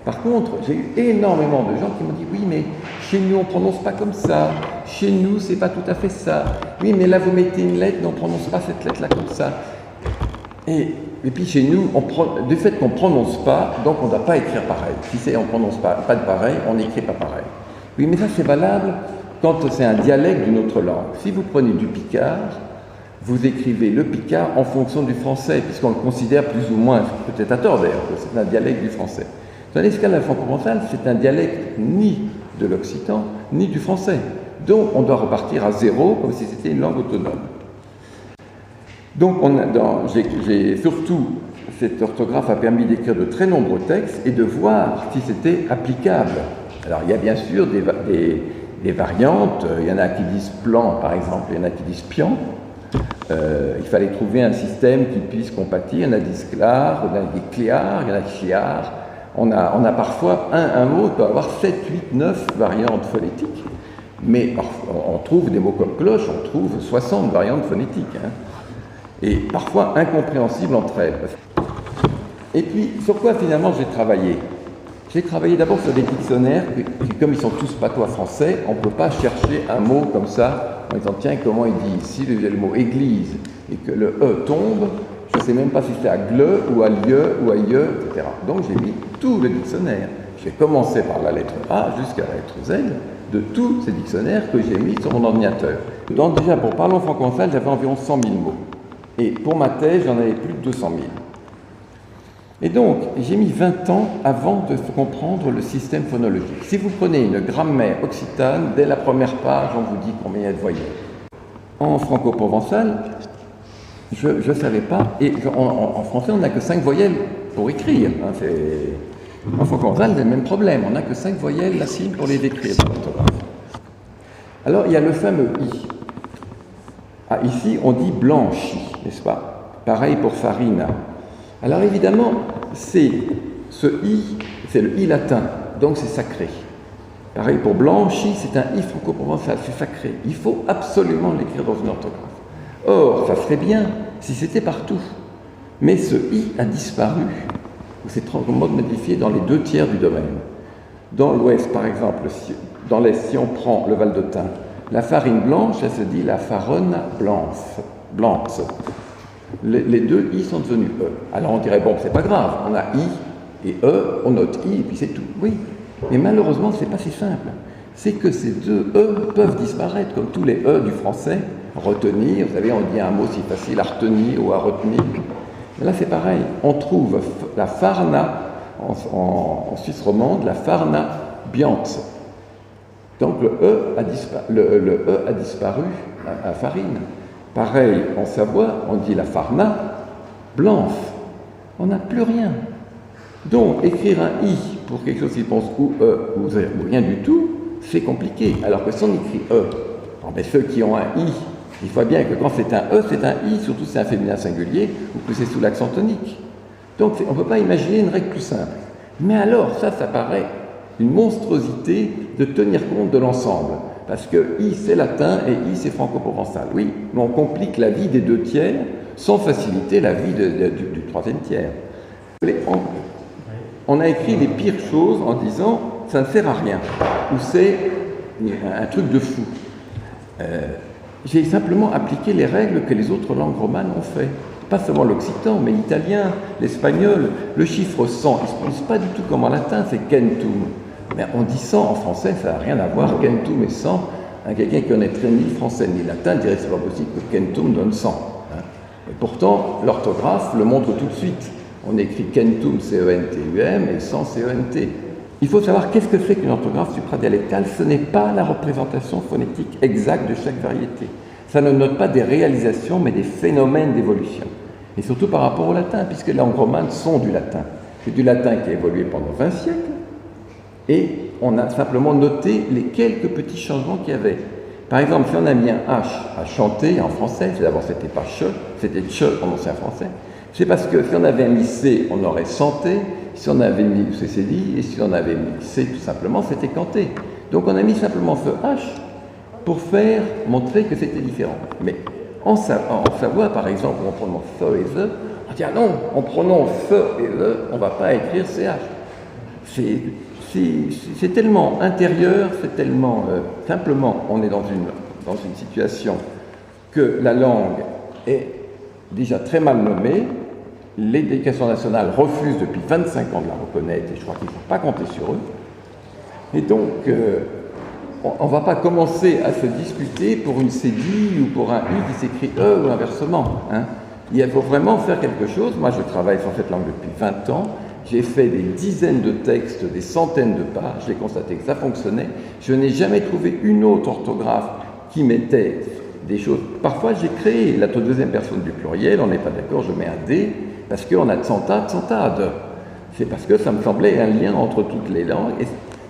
[SPEAKER 2] Par contre, j'ai eu énormément de gens qui m'ont dit « Oui, mais chez nous, on ne prononce pas comme ça. Chez nous, c'est pas tout à fait ça. Oui, mais là, vous mettez une lettre, mais on ne prononce pas cette lettre-là comme ça. » Et puis chez nous, du fait qu'on ne prononce pas, donc on ne doit pas écrire pareil. Si on ne prononce pas de pareil, on n'écrit pas pareil. Oui, mais ça c'est valable quand c'est un dialecte d'une autre langue. Si vous prenez du picard, vous écrivez le picard en fonction du français, puisqu'on le considère plus ou moins, peut-être à tort d'ailleurs, que c'est un dialecte du français. Tandis que la franco-provençale, c'est un dialecte ni de l'occitan, ni du français. Donc on doit repartir à zéro, comme si c'était une langue autonome. Donc, surtout, cette orthographe a permis d'écrire de très nombreux textes et de voir si c'était applicable. Alors, il y a bien sûr des variantes. Il y en a qui disent plan, par exemple, il y en a qui disent pian. Il fallait trouver un système qui puisse compatir. Il y en a qui disent clar, il y en a qui disent cliar, il y en a qui chiar. On a parfois un mot peut avoir 7, 8, 9 variantes phonétiques. Mais parfois, on trouve des mots comme cloche, on trouve 60 variantes phonétiques. Hein. Et parfois incompréhensibles entre elles. Et puis, sur quoi finalement j'ai travaillé? J'ai travaillé d'abord sur des dictionnaires, qui, comme ils sont tous patois français, on ne peut pas chercher un mot comme ça, en disant tiens, comment il dit ici le mot église, et que le E tombe, je ne sais même pas si c'est à gle, ou à lieu, ou à ieu, etc. Donc j'ai mis tout le dictionnaire. J'ai commencé par la lettre A jusqu'à la lettre Z, de tous ces dictionnaires que j'ai mis sur mon ordinateur. Donc déjà, pour Parlons franco-provençal, j'avais environ 100 000 mots. Et pour ma thèse, j'en avais plus de 200 000. Et donc, j'ai mis 20 ans avant de comprendre le système phonologique. Si vous prenez une grammaire occitane, dès la première page, on vous dit combien il y a de voyelles. En franco-provençal, je ne savais pas. Et en français, on n'a que 5 voyelles pour écrire. Hein, En franco-provençal, c'est le même problème. On n'a que 5 voyelles lassives pour les décrire dans l'orthographe. Alors, il y a le fameux i. Ah, ici, on dit blanchi, n'est-ce pas? Pareil pour farina. Alors, évidemment, ce i, c'est le i latin, donc c'est sacré. Pareil pour blanchi, c'est un i franco-provençal, c'est sacré. Il faut absolument l'écrire dans une orthographe. Or, ça serait bien si c'était partout. Mais ce i a disparu, ou s'est modifié dans les 2 tiers du domaine. Dans l'ouest, par exemple, dans l'est, si on prend le Val-de-Thun, la farine blanche, elle se dit la farone blanche. Les 2 i sont devenus e. Alors on dirait, bon, c'est pas grave, on a i et e, on note i et puis c'est tout. Oui, mais malheureusement, c'est pas si simple. C'est que ces 2 e peuvent disparaître, comme tous les e du français. Retenir, vous savez, on dit un mot si facile à retenir ou à retenir. Mais là, c'est pareil. On trouve la farna, en Suisse romande, la farna biance. Donc le e a disparu à farine. Pareil, en Savoie, on dit la farna blanche. On n'a plus rien. Donc, écrire un i pour quelque chose qui pense ou e ou rien du tout, c'est compliqué. Alors que si on écrit e, mais ceux qui ont un i, il faut bien que quand c'est un e, c'est un i, surtout si c'est un féminin singulier ou que c'est sous l'accent tonique. Donc on ne peut pas imaginer une règle plus simple. Mais alors, ça paraît une monstruosité de tenir compte de l'ensemble. Parce que i c'est latin et i c'est franco-provençal. Oui, mais on complique la vie des 2 tiers sans faciliter la vie du 3e tiers. On a écrit les pires choses en disant ça ne sert à rien ou c'est un truc de fou. J'ai simplement appliqué les règles que les autres langues romanes ont fait. Pas seulement l'occitan, mais l'italien, l'espagnol. Le chiffre 100, il ne se prononce pas du tout comme en latin, c'est kentum. Mais on dit 100 en français, ça n'a rien à voir, kentum et 100. Quelqu'un qui connaît ni français ni latin dirait que c'est pas possible que kentum donne 100. Et pourtant, l'orthographe le montre tout de suite. On écrit kentum, C-E-N-T-U-M, et 100, C-E-N-T. Il faut savoir qu'est-ce que c'est qu'une orthographe supradialectale. Ce n'est pas la représentation phonétique exacte de chaque variété. Ça ne note pas des réalisations, mais des phénomènes d'évolution. Et surtout par rapport au latin, puisque les langues romanes sont du latin. C'est du latin qui a évolué pendant 20 siècles, et on a simplement noté les quelques petits changements qu'il y avait. Par exemple, si on a mis un H à chanter en français, d'abord c'était pas che, c'était che en ancien français, c'est parce que si on avait mis C, on aurait santé, si on avait mis CCD, et si on avait mis C tout simplement, c'était canté. Donc on a mis simplement ce H pour montrer que c'était différent. Mais en Savoie, par exemple, où on prononce FE et THE, on dit ah non, on prononce FE et LE, on ne va pas écrire CH. C'est tellement intérieur, c'est tellement simplement, on est dans une situation que la langue est déjà très mal nommée. L'éducation nationale refuse depuis 25 ans de la reconnaître, et je crois qu'il ne faut pas compter sur eux. Et donc, on ne va pas commencer à se disputer pour une cédille ou pour un i qui s'écrit e ou inversement. Hein. Il faut vraiment faire quelque chose. Moi, je travaille sur cette langue depuis 20 ans. J'ai fait des dizaines de textes, des centaines de pages. J'ai constaté que ça fonctionnait. Je n'ai jamais trouvé une autre orthographe qui mettait des choses. Parfois, j'ai créé la 2e personne du pluriel. On n'est pas d'accord, je mets un D, parce qu'on a de centade. C'est parce que ça me semblait un lien entre toutes les langues et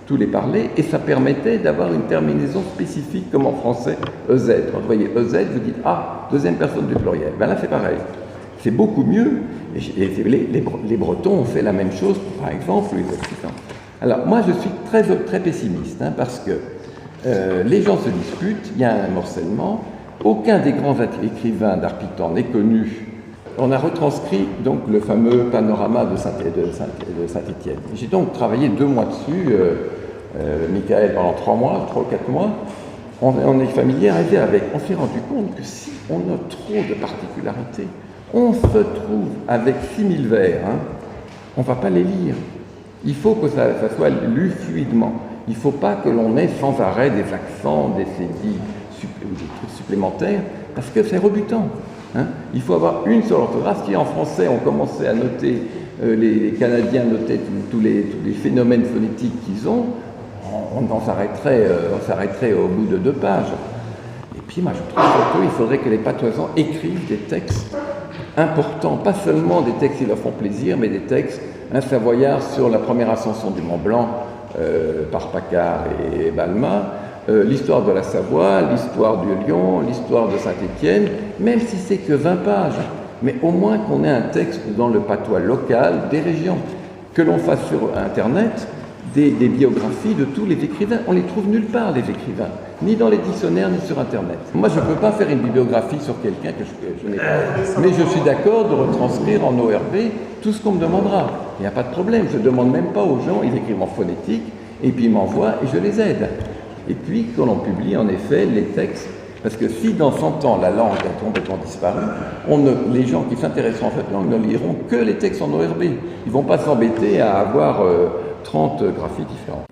[SPEAKER 2] tous les parlers, et ça permettait d'avoir une terminaison spécifique, comme en français, EZ. Quand vous voyez EZ, vous dites ah, 2e personne du pluriel. Ben là, c'est pareil. C'est beaucoup mieux. Et les Bretons ont fait la même chose, par exemple, les Occitans. Alors, moi, je suis très, très pessimiste, hein, parce que les gens se disputent, il y a un morcellement. Aucun des grands écrivains d'Arpitan n'est connu. On a retranscrit donc le fameux panorama de Saint-Étienne. J'ai donc travaillé 2 mois dessus, Michael pendant 3 ou 4 mois. On est familiarisé avec. On s'est rendu compte que si on a trop de particularités, on se trouve avec 6000 vers, hein, on ne va pas les lire. Il faut que ça soit lu fluidement. Il ne faut pas que l'on ait sans arrêt des accents, des cédilles, des trucs supplémentaires, parce que c'est rebutant. Hein. Il faut avoir une seule orthographe. Si en français on commençait à noter, les Canadiens notaient tous les phénomènes phonétiques qu'ils ont, on s'arrêterait au bout de 2 pages. Et puis moi je trouve surtout qu'il faudrait que les patoisans écrivent des textes importants, pas seulement des textes qui leur font plaisir, mais des textes, un Savoyard sur la première ascension du Mont Blanc par Paccard et Balma, l'histoire de la Savoie, l'histoire du Lyon, l'histoire de Saint-Étienne, même si c'est que 20 pages, mais au moins qu'on ait un texte dans le patois local des régions, que l'on fasse sur Internet des biographies de tous les écrivains. On les trouve nulle part, les écrivains, ni dans les dictionnaires, ni sur Internet. Moi, je ne peux pas faire une bibliographie sur quelqu'un que je n'ai pas. Mais je suis d'accord de retranscrire en ORB tout ce qu'on me demandera. Il n'y a pas de problème. Je ne demande même pas aux gens, ils écrivent en phonétique, et puis ils m'envoient, et je les aide. Et puis, quand on publie, en effet, les textes, parce que si dans 100 ans, la langue a complètement disparu, les gens qui s'intéressent en cette langue ne liront que les textes en ORB. Ils ne vont pas s'embêter à avoir 30 graphies différents.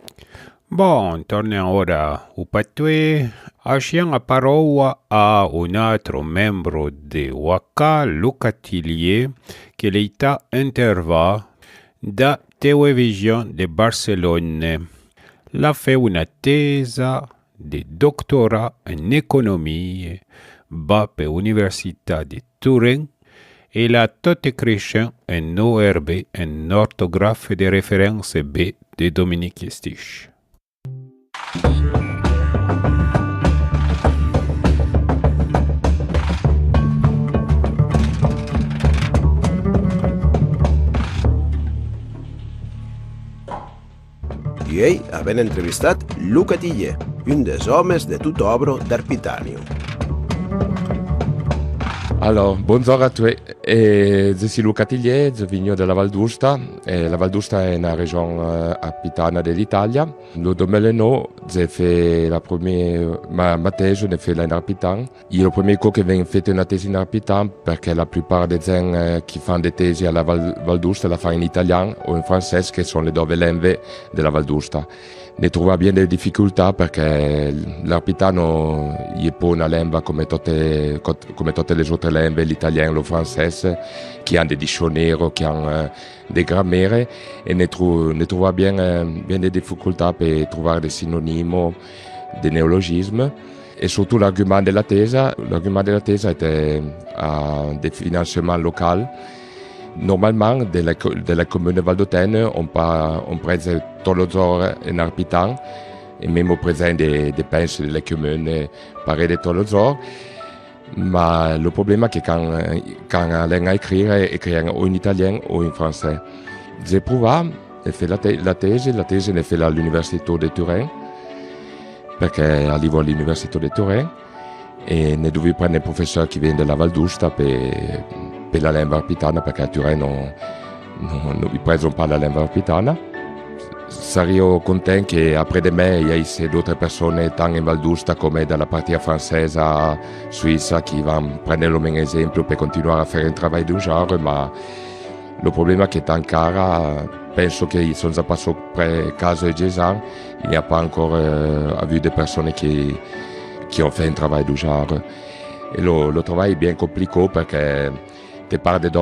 [SPEAKER 1] Bon, torniamo ora au patois. Lasciamo la parola a un altro membro de Waka, Luca Tillier, che l'État interva da Television de Barcelone. La fait una tesa de doctorat en économie va per l'Università di Turin e la tot écrit en ORB en orthographe de référence B de Dominique Stich.
[SPEAKER 7] I ell havent entrevistat Luca Tillier, un dels homes de tot obro d'Arpitanium.
[SPEAKER 8] Alors, bonjour à tous. Je suis Luca Tillier, je viens de la Val d'Usta. La Val d'Usta est une région arpitana de l'Italie. Le 2009, j'ai fait la première, ma thèse, je l'ai fait en arpitan. Et le premier coup que j'ai fait une thèse en arpitan, parce que la plupart des gens qui font des thèses à la Val d'Usta la font en italien ou en français, qui sont les deux langues de la Val d'Usta. Ne trova bien delle difficoltà perché l'arpitano è pas una lingua come tutte le altre lingue, l'italien, le français, qui hanno des dictionnaires, qui hanno des grammaires, et ne trova bien des difficoltà per trovare des synonymes, des néologismes. Et surtout l'argument de la thèse était des financements locaux. Normalement, de la commune valdôtaine, on prend tous les jours en arpitan, et même au présent des dépenses de la commune, pareil de tous les jours. Mais le problème est que quand on a écrit en italien ou en français. J'ai prouvé, j'ai fait la thèse est faite à l'Université de Turin, parce qu'à niveau de l'Université de Turin, et on devait prendre un professeur qui vient de la Val d'Usta per la lingua arpitana, perché a Turin non preso pas la lingua arpitana. Sarei content che après de me il y ait d'autres personnes tant in Val d'Usta come dalla partie française suisse qui vont prendre le même exemple per continuare a faire un travail du genre, ma le problème è che ancora penso che sono già passato quasi 10 ans, il n'y a pas encore vu des personnes qui ont fait un travail du genre. Et le travail est bien compliqué perché tu parles de deux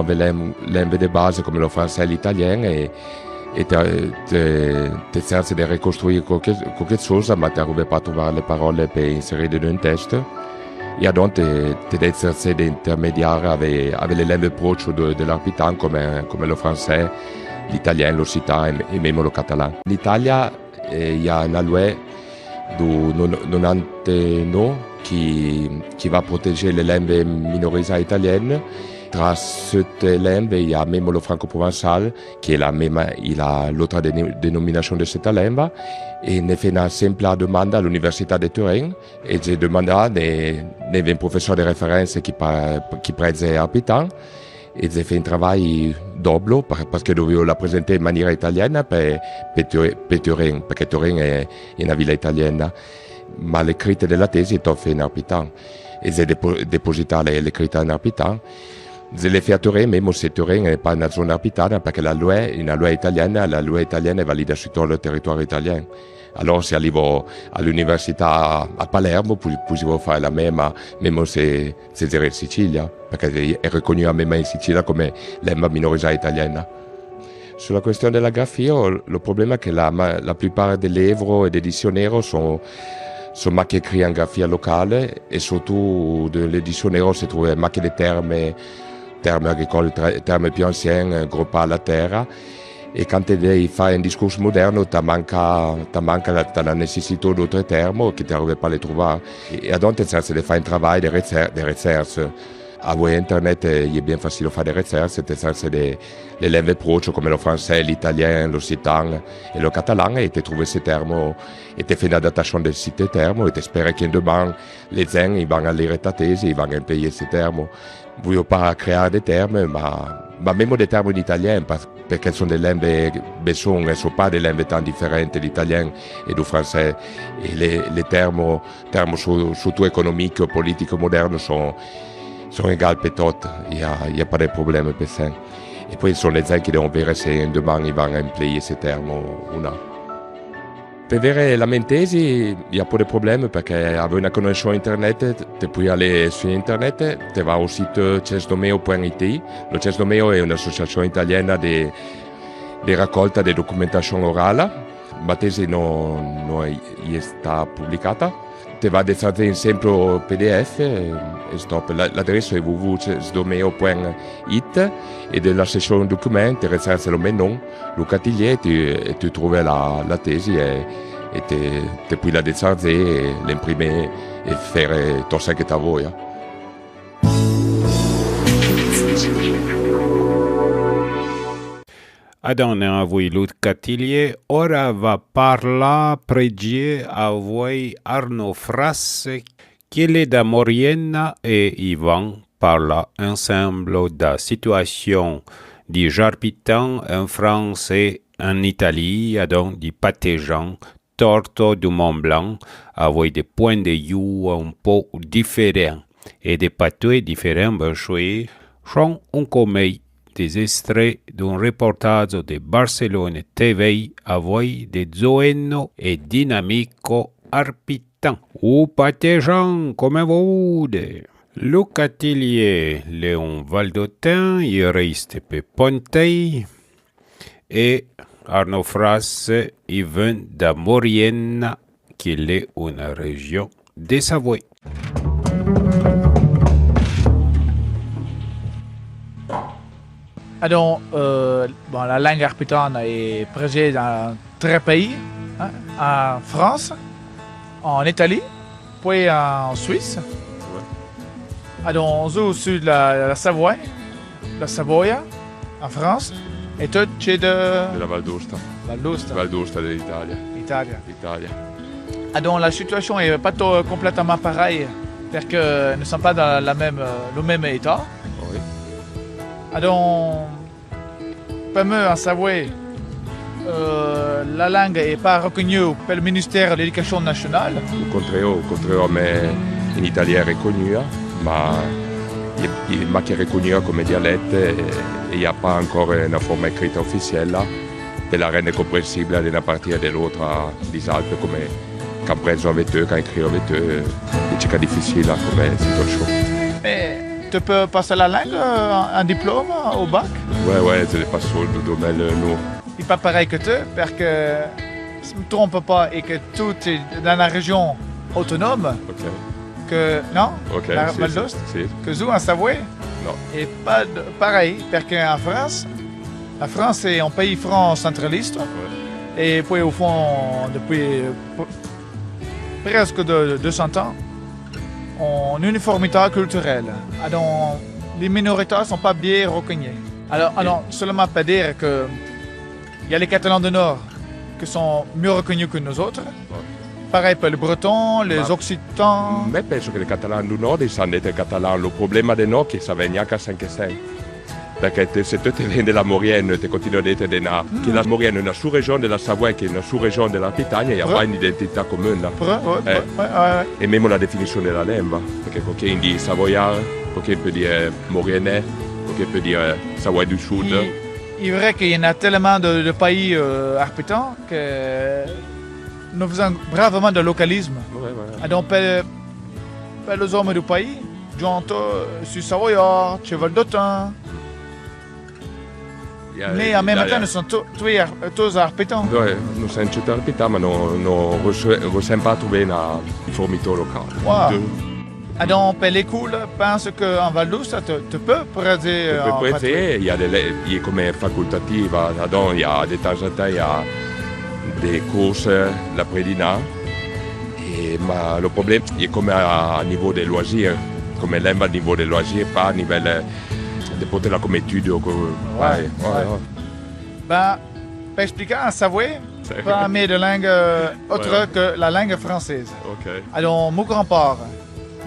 [SPEAKER 8] langues de base comme le français et l'italien et tu cherches de reconstruire quelque chose, mais tu n'arrives pas à trouver les paroles pour insérer dans un texte. Et donc, tu dois chercher des intermédiaires avec les langues proches de l'arpitan comme le français, l'italien, l'occitan et même le catalan. L'Italie, il y a une loi du 99 qui va protéger les langues minorisées italiennes. Tra cette langue, il y a même le franco-provençal, qui est l'autre dénomination de cette langue. Et on fait une simple demande à l'Université de Turin. Et j'ai demandé un professeur de référence qui prête arpitan. Et j'ai fait un travail double, parce que je devais la présenter de manière italienne pour Turin, parce que Turin est une ville italienne. Mais l'écrit de la thèse est fait en arpitan. Et j'ai déposé l'écrit en arpitan. Je l'ai fait à Turin, même si Turin n'est pas une zone arpitana, parce que la loi italienne est valide sur tout le territoire italien. Alors, si arrivo all'università a Palermo, potevo fare la même se ero in Sicilia, perché è reconnu même in Sicilia come lingua minorisée italienne. Sur la question de la graphie, le problème est que la plupart des livres et des dictionnaires sont marqués écrits en graphie locale, et surtout dans les dictionnaires se trouvent marqués des termes termes agricoles, termes più anciens, groupa alla terra. E quando devi fare un discorso moderno, ti manca la necessità di altri termini che ti arrivi pas a trovare. E donc, nel senso di fare un lavoro di ricerca. A voi internet è ben facile fare delle ricerche, nel senso di lingue proche come lo francese, l'italien, l'occitano e lo catalano, e ti trovi questi termini e ti fai un'adattazione di questi termini e ti speri che domani le gente vanno a leggere la tesi e vanno a impiegare questi termini. Voglio pas creare dei termini, ma même dei termini in italiano, perché sono delle lingue besone, ne sono pas des lingues tan differenti, l'italien e il francese. E le termini socio-economici, politici moderni sono uguali per tutti, il n'y a pas de problème per ça. E poi sono le gente che devono vedere se domani vanno a impiegare questi termini o no. Per avere la mentesi il n'y a pas de problème perché avere una connessione internet, tu puoi andare su internet, ti vai al sito cesdomeo.it. Lo Cesdomeo è un'associazione italiana di raccolta di documentazione orale, la tesi non è stata pubblicata. Ti va a destinare in sempre PDF e stop. L'adresso è www.cesdomeo.it e della sezione documenti ricerca lo menu, lo cattiglier e tu trovi la tesi e ti puoi la destinare, l'imprimere e fare tutto che tu vuoi.
[SPEAKER 1] Adon voi Lut Catilier, ora va parla pregie a voi Arno Frasse, qui est da Moriena et Ivan parla ensemble da situation di Jarpitan en France et en Italie, adon di Patéjan, Torto du Mont Blanc, a voi des points de vue un peu différents et des patois différents, benchoués, sont un commun des extraits d'un reportage de Barcelone TV a voi de Zoeno e Dinamico Arpitan. Ou Patéjan, come vuode. Luc Atelier, Léon Valdotin, il reste pe Pontei, et Arno Frasse, il vient da Moriena, qui est une région de Savoie.
[SPEAKER 9] Donc, la langue arpitane est présente dans 3 pays, hein, en France, en Italie, puis en Suisse. Ouais. Donc, au sud de la Savoie, la Savoie, en France, et tout chez de
[SPEAKER 8] la Val d'Aosta.
[SPEAKER 9] Val d'Aosta.
[SPEAKER 8] Val d'Aosta de l'Italia.
[SPEAKER 9] Italia. Donc, la situation n'est pas complètement pareille, parce que nous ne sommes pas dans le même état.
[SPEAKER 8] Oui.
[SPEAKER 9] Donc, pour moi, en Savoie, la langue n'est pas reconnue par le ministère de l'Éducation nationale.
[SPEAKER 8] Au contraire, mais in Italia è riconosciuta, ma è riconosciuta come dialetto e il n'y a pas encore una forma scritta ufficiale per la rendre comprensibile da una parte dell'altra des Alpes, come compreso avec eux, quand écrit avec eux, è difficile come situazione.
[SPEAKER 9] Mais tu peux passer la langue en diplôme au bac?
[SPEAKER 8] Ouais, je l'ai passé au domaine nous.
[SPEAKER 9] Il n'est pas pareil que toi, parce que, si je ne me trompe pas, et que tout est dans la région autonome,
[SPEAKER 8] Ok.
[SPEAKER 9] que, non?
[SPEAKER 8] Ok,
[SPEAKER 9] La
[SPEAKER 8] si,
[SPEAKER 9] Val d'Aosta?
[SPEAKER 8] si.
[SPEAKER 9] Que vous, en Savoie?
[SPEAKER 8] Non.
[SPEAKER 9] Et pas pareil, parce qu'en France, la France est un pays franc centraliste,
[SPEAKER 8] Ouais.
[SPEAKER 9] et puis au fond, depuis presque 200 ans, en uniformité culturelle. Donc, les minorités ne sont pas bien reconnues. Alors seulement pas dire que il y a les Catalans du Nord qui sont mieux reconnus que nous autres. Pareil pour les Bretons, les Occitans.
[SPEAKER 8] Mais penso che i catalani du Nord sanno essere catalani. Il problema del Nord è che sa venire a 5-6. Perché se tu vieni della Maurienne, tu continui ad essere che la Maurienne è una sous-région della Savoie, che è una sous-région della Pitania, il n'y a pas un'identità comune.
[SPEAKER 9] Ouais.
[SPEAKER 8] E même la definizione della lingua. Perché qualcuno dice savoiard, qualcuno può dire mauriennais, qualcuno può dire Savoie du Sud.
[SPEAKER 9] Il est vrai qu'il y en a tellement de pays arpitans que nous faisons bravement de localisme.
[SPEAKER 8] Ouais.
[SPEAKER 9] Donc, pour les hommes du pays, je suis savoyard, je suis Valdotin. Mais en même temps, nous sommes tous arpitans.
[SPEAKER 8] Ouais, nous sommes tous arpitans, mais nous ne réussissons pas à trouver une uniformité locale.
[SPEAKER 9] Wow. Donc, l'école pense qu'en Val d'Aosta, tu peux prêter en
[SPEAKER 8] il y a des comme facultative, donc il y a de temps en temps il y a des courses l'après-dîner. Et le problème est comme à niveau des loisirs, comme elle à niveau des loisirs, pas à niveau de porter la comme étude.
[SPEAKER 9] Ben, pour expliquer en Savoie, pas mais de langue autre que la langue française.
[SPEAKER 8] Okay.
[SPEAKER 9] Alors, mon grand-père,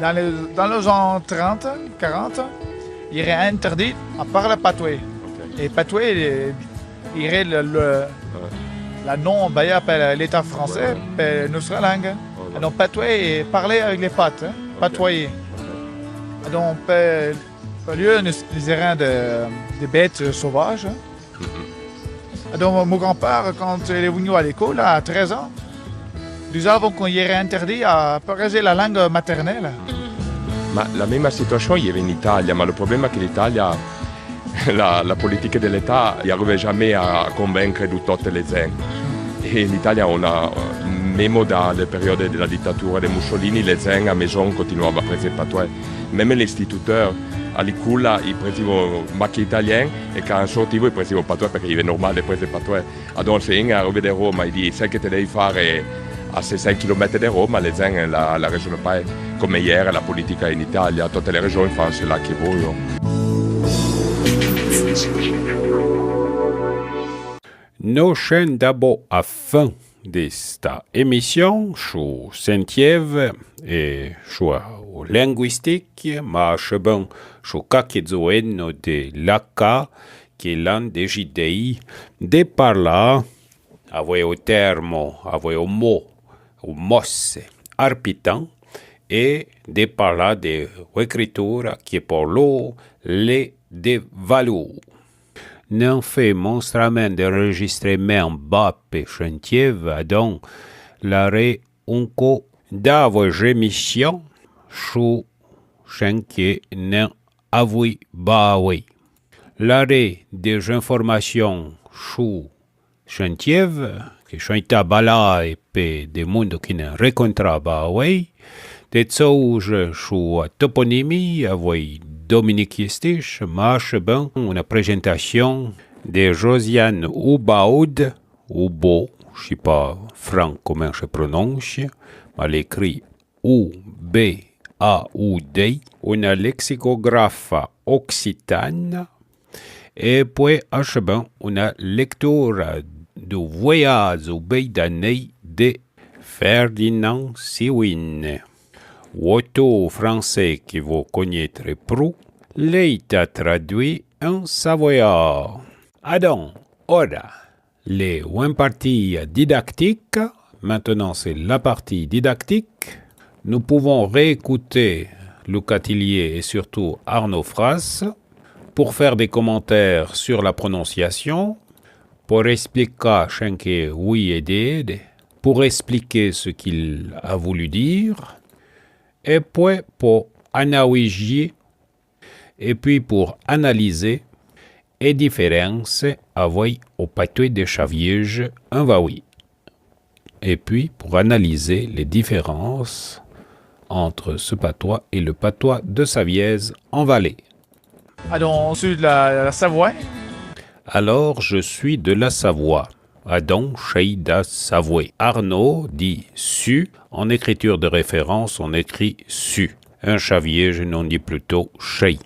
[SPEAKER 9] dans les ans 30, 40, il est interdit à parler patois. Okay. Et patois, il est la nom bayard par l'État français, par notre langue. Alors, patois est parler avec les pattes, patoyer. Donc, au lieu nous errons des bêtes sauvages. Donc, mon grand-père, quand il est venu à l'école, à 13 ans, nous avons qu'on y est interdit à parler la langue maternelle.
[SPEAKER 8] Ma la même situation il y avait en Italie, mais le problème est que l'Italie, la politique de l'État, il n'arrivait jamais à convaincre toutes les gens. Et en Italie, on a, même dans la période de la dictature de Mussolini, les gens à la maison continuaient à parler patois. Même les instituteurs, à l'école, ils parlaient macchie italien et quand ils sortaient, ils parlaient patois parce qu'il est normal de parler patois. Donc, c'est un arrivé de Rome, il dit, c'est que tu dois faire à 5 km de Rome, les gens la raisonnent pas comme hier, la politique en Italie, toutes les régions font cela qu'ils veulent.
[SPEAKER 1] Nos chaînes d'abo à fin d'esta émission, sur Saint-Yves et sur linguistique, mais bon, sur Kakezoeno de l'ACA, qui est l'un des JDI, de par là, avec au terme, avec au mot, au mos, arpitan, et de par là, de l'écriture qui est pour l'eau, les de valeurs. Non fait monstrament d'enregistrement bas pe Saint-Yves, donc l'arrêt unco d'avouer émission sous Saint-Yves n'en avoué baoui. L'arrêt des informations sous Saint-Yves, que Saint-Yves bala et pe des mondes qui ne rencontrent baoui, des choses sous toponymie avec Dominique Yestich, marche ben une présentation de Josiane Ubaud, Ubo, je ne sais pas franc comment je prononce, mais elle écrit U-B-A-U-D, une lexicographe occitane, et puis ben une lecture du voyage au pays d'année de Ferdinand Siwin. L'auteur français qui vous connaîtrez pro, l'État traduit en savoyard. Alors, ora, les une partie didactique, maintenant c'est la partie didactique. Nous pouvons réécouter Luca Tillier et surtout Arnaud Frasse pour faire des commentaires sur la prononciation, pour expliquer Schenke oui et dede, pour expliquer ce qu'il a voulu dire, et puis pour analogier, et puis pour analyser les différences avec au patois de Chaviège en Vaoui. Et puis pour analyser les différences entre ce patois et le patois de Savièse en Valais.
[SPEAKER 9] Alors, celui de la Savoie.
[SPEAKER 1] Alors, je suis de la Savoie. Adon Cheida Savoie. Arnaud dit su. En écriture de référence, on écrit su. Un Chaviège, on dit plutôt chei.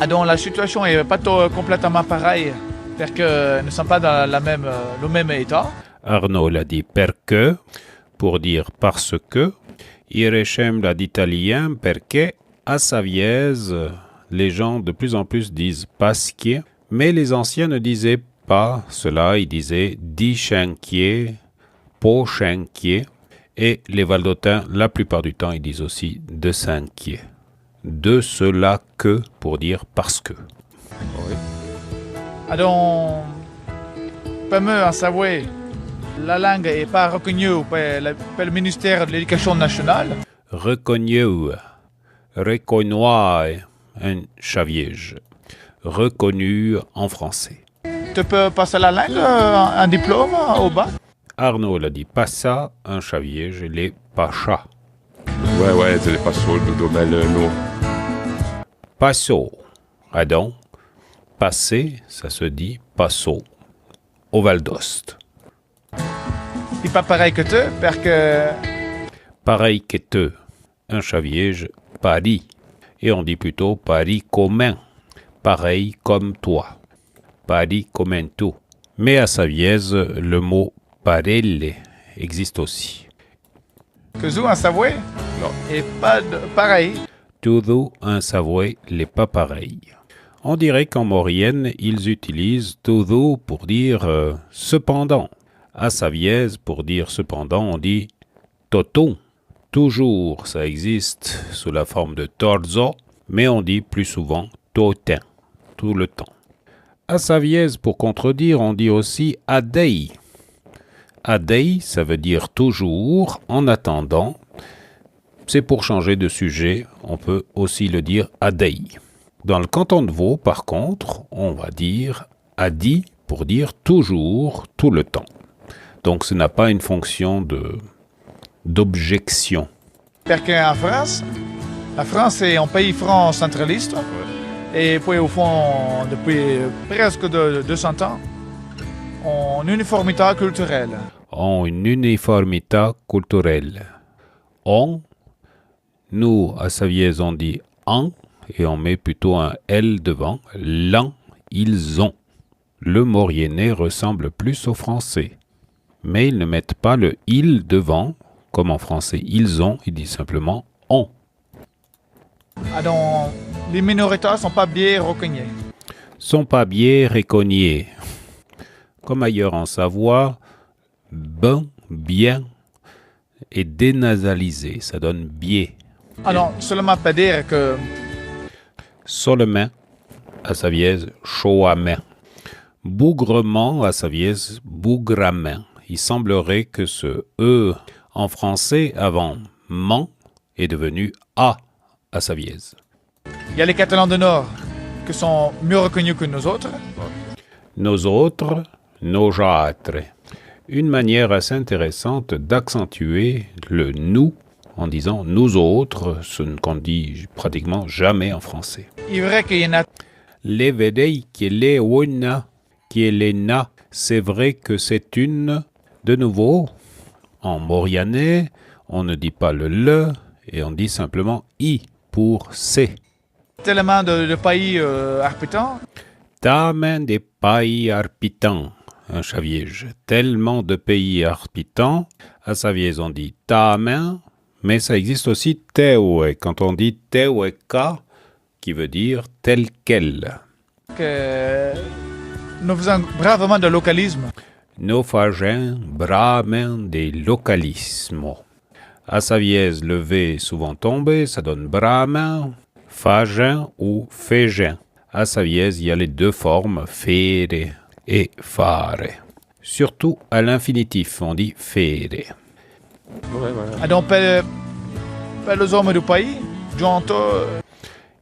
[SPEAKER 9] Donc la situation n'est pas complètement pareille, parce que nous ne sommes pas dans le même état.
[SPEAKER 1] Arnaud l'a dit perché, pour dire parce que. Irechem l'a dit italien, perché. À Savièse, les gens de plus en plus disent pasquier, mais les anciens ne disaient pas cela, ils disaient dichenquier, pochenquier, et les Valdotins, la plupart du temps, ils disent aussi de cinquier. De cela que, pour dire parce que.
[SPEAKER 8] Oui.
[SPEAKER 9] Donc, pour moi, en Savoie, la langue n'est pas reconnue par le ministère de l'Éducation nationale.
[SPEAKER 1] Reconnue, reconnoit un Chaviège, reconnu en français.
[SPEAKER 9] Tu peux passer la langue, un diplôme au bac?
[SPEAKER 1] Arnaud l'a dit pas ça, un Chaviège, les pacha.
[SPEAKER 8] Ouais, c'est les passos de Domel, nous.
[SPEAKER 1] Passo. Adam. Passer, ça se dit passo. Au Val d'Ost.
[SPEAKER 9] Et pas pareil que toi, parce que
[SPEAKER 1] Pareil qu'être un Chaviège, Paris. Et on dit plutôt Paris commun. Pareil comme toi. Paris comme tout. Mais à Savièse, le mot parelle existe aussi.
[SPEAKER 9] que vous en savez,
[SPEAKER 8] Non.
[SPEAKER 9] et pas pareil.
[SPEAKER 1] Todo en Savoie n'est pas pareil. On dirait qu'en Maurienne, ils utilisent todo pour dire cependant. À Savièse, pour dire cependant, on dit toto. Toujours, ça existe sous la forme de torzo, mais on dit plus souvent totin, tout le temps. À Savièse, pour contredire, on dit aussi adei. Adei, ça veut dire toujours, en attendant. C'est pour changer de sujet, on peut aussi le dire adei. Dans le canton de Vaud, par contre, on va dire adi pour dire toujours, tout le temps. Donc ce n'a pas une fonction d'objection.
[SPEAKER 9] Parce qu'en France, la France est un pays franc centraliste. Et puis au fond, depuis presque 200 ans, en uniformité culturelle.
[SPEAKER 1] En une uniformité culturelle. On, nous, à Savièse, on dit en, et on met plutôt un L devant. L'an, ils ont. Le mauriennais ressemble plus au français. Mais ils ne mettent pas le il devant, comme en français ils ont, ils disent simplement on.
[SPEAKER 9] Alors, les minorités ne sont pas bien reconnues.
[SPEAKER 1] Sont pas bien récognés. Comme ailleurs en Savoie, ben, bien et dénasalisé, ça donne biais.
[SPEAKER 9] Alors, seulement pas dire que
[SPEAKER 1] Seulement, à Savièse, chaud à main. Bougrement, à Savièse, bougramin. Il semblerait que ce E en français avant man est devenu A à Savièse.
[SPEAKER 9] il y a les Catalans du Nord qui sont mieux reconnus que nous autres.
[SPEAKER 1] Nos autres, nos jâtres. Une manière assez intéressante d'accentuer le nous en disant nous autres, ce qu'on dit pratiquement jamais en français.
[SPEAKER 9] Il est vrai qu'il y en a.
[SPEAKER 1] Les vedei qui est una, qui est l'ena, c'est vrai que c'est une. De nouveau, en maurianais, on ne dit pas le et on dit simplement i pour c'est.
[SPEAKER 9] Tellement de pays arpitants.
[SPEAKER 1] Tamen des pays arpitants, un Chaviège. Tellement de pays arpitants. À Savièse, on dit tamen, mais ça existe aussi tewe. Quand on dit teweka, qui veut dire tel quel.
[SPEAKER 9] Que nous faisons bravement de localisme.
[SPEAKER 1] Nous faisons bravement des localismes. À Savièse, le V est souvent tombé, ça donne bravement, fagen ou fégen. À Savièse, il y a les deux formes, faire et fare. Surtout à l'infinitif, on dit faire.
[SPEAKER 9] Alors, per les hommes du pays, j'entends.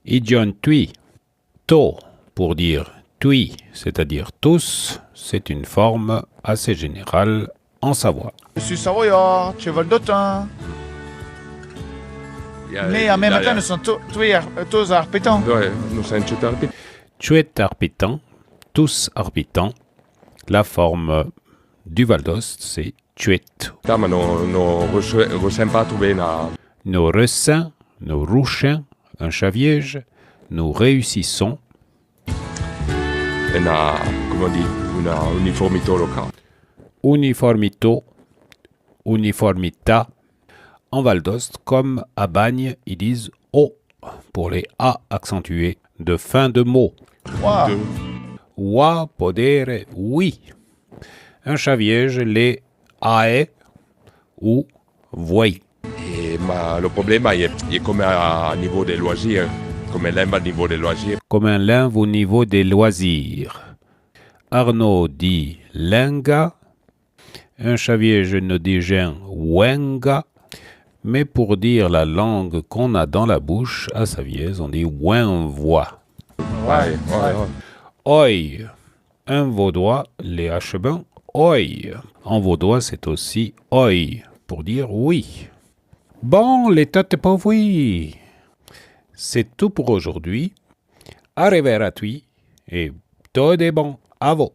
[SPEAKER 1] Idion tui, to, pour dire tui, c'est-à-dire tous, c'est une forme assez générale en Savoie.
[SPEAKER 9] Je suis savoyard, cheval d'Autun. Mais en même temps, nous sommes tous arpitants.
[SPEAKER 8] Ouais, nous sommes arpitants.
[SPEAKER 1] Tu es arpitant, tous arpitants. La forme du Val d'Ost, c'est tuet.
[SPEAKER 8] Ma non ressent pas trouver na.
[SPEAKER 1] Nos ressins, nos rouchins, un Chaviège, nous réussissons.
[SPEAKER 8] Et na, comment on dit, une uniformité locale.
[SPEAKER 1] Uniformito, uniformita. En Val d'Ost, comme à Bagne, ils disent O pour les A accentués de fin de mot.
[SPEAKER 9] Wow.
[SPEAKER 1] Wa podere, oui. Un Chaviège, les ae ou voi.
[SPEAKER 8] Et le problème, il est comme à niveau des loisirs, comme l'un à niveau des loisirs.
[SPEAKER 1] Comme un lingue au niveau des loisirs. Arnaud dit lenga. Un Chaviège ne dit rien wenga. Mais pour dire la langue qu'on a dans la bouche, à Savièse, on dit wenvois.
[SPEAKER 8] Ouais.
[SPEAKER 1] Oi. Un vaudois, les hachebins, oi. En vaudois, c'est aussi oi, pour dire oui. Bon, l'état est pas oui. C'est tout pour aujourd'hui. Arrivederci et tout est bon. À vous.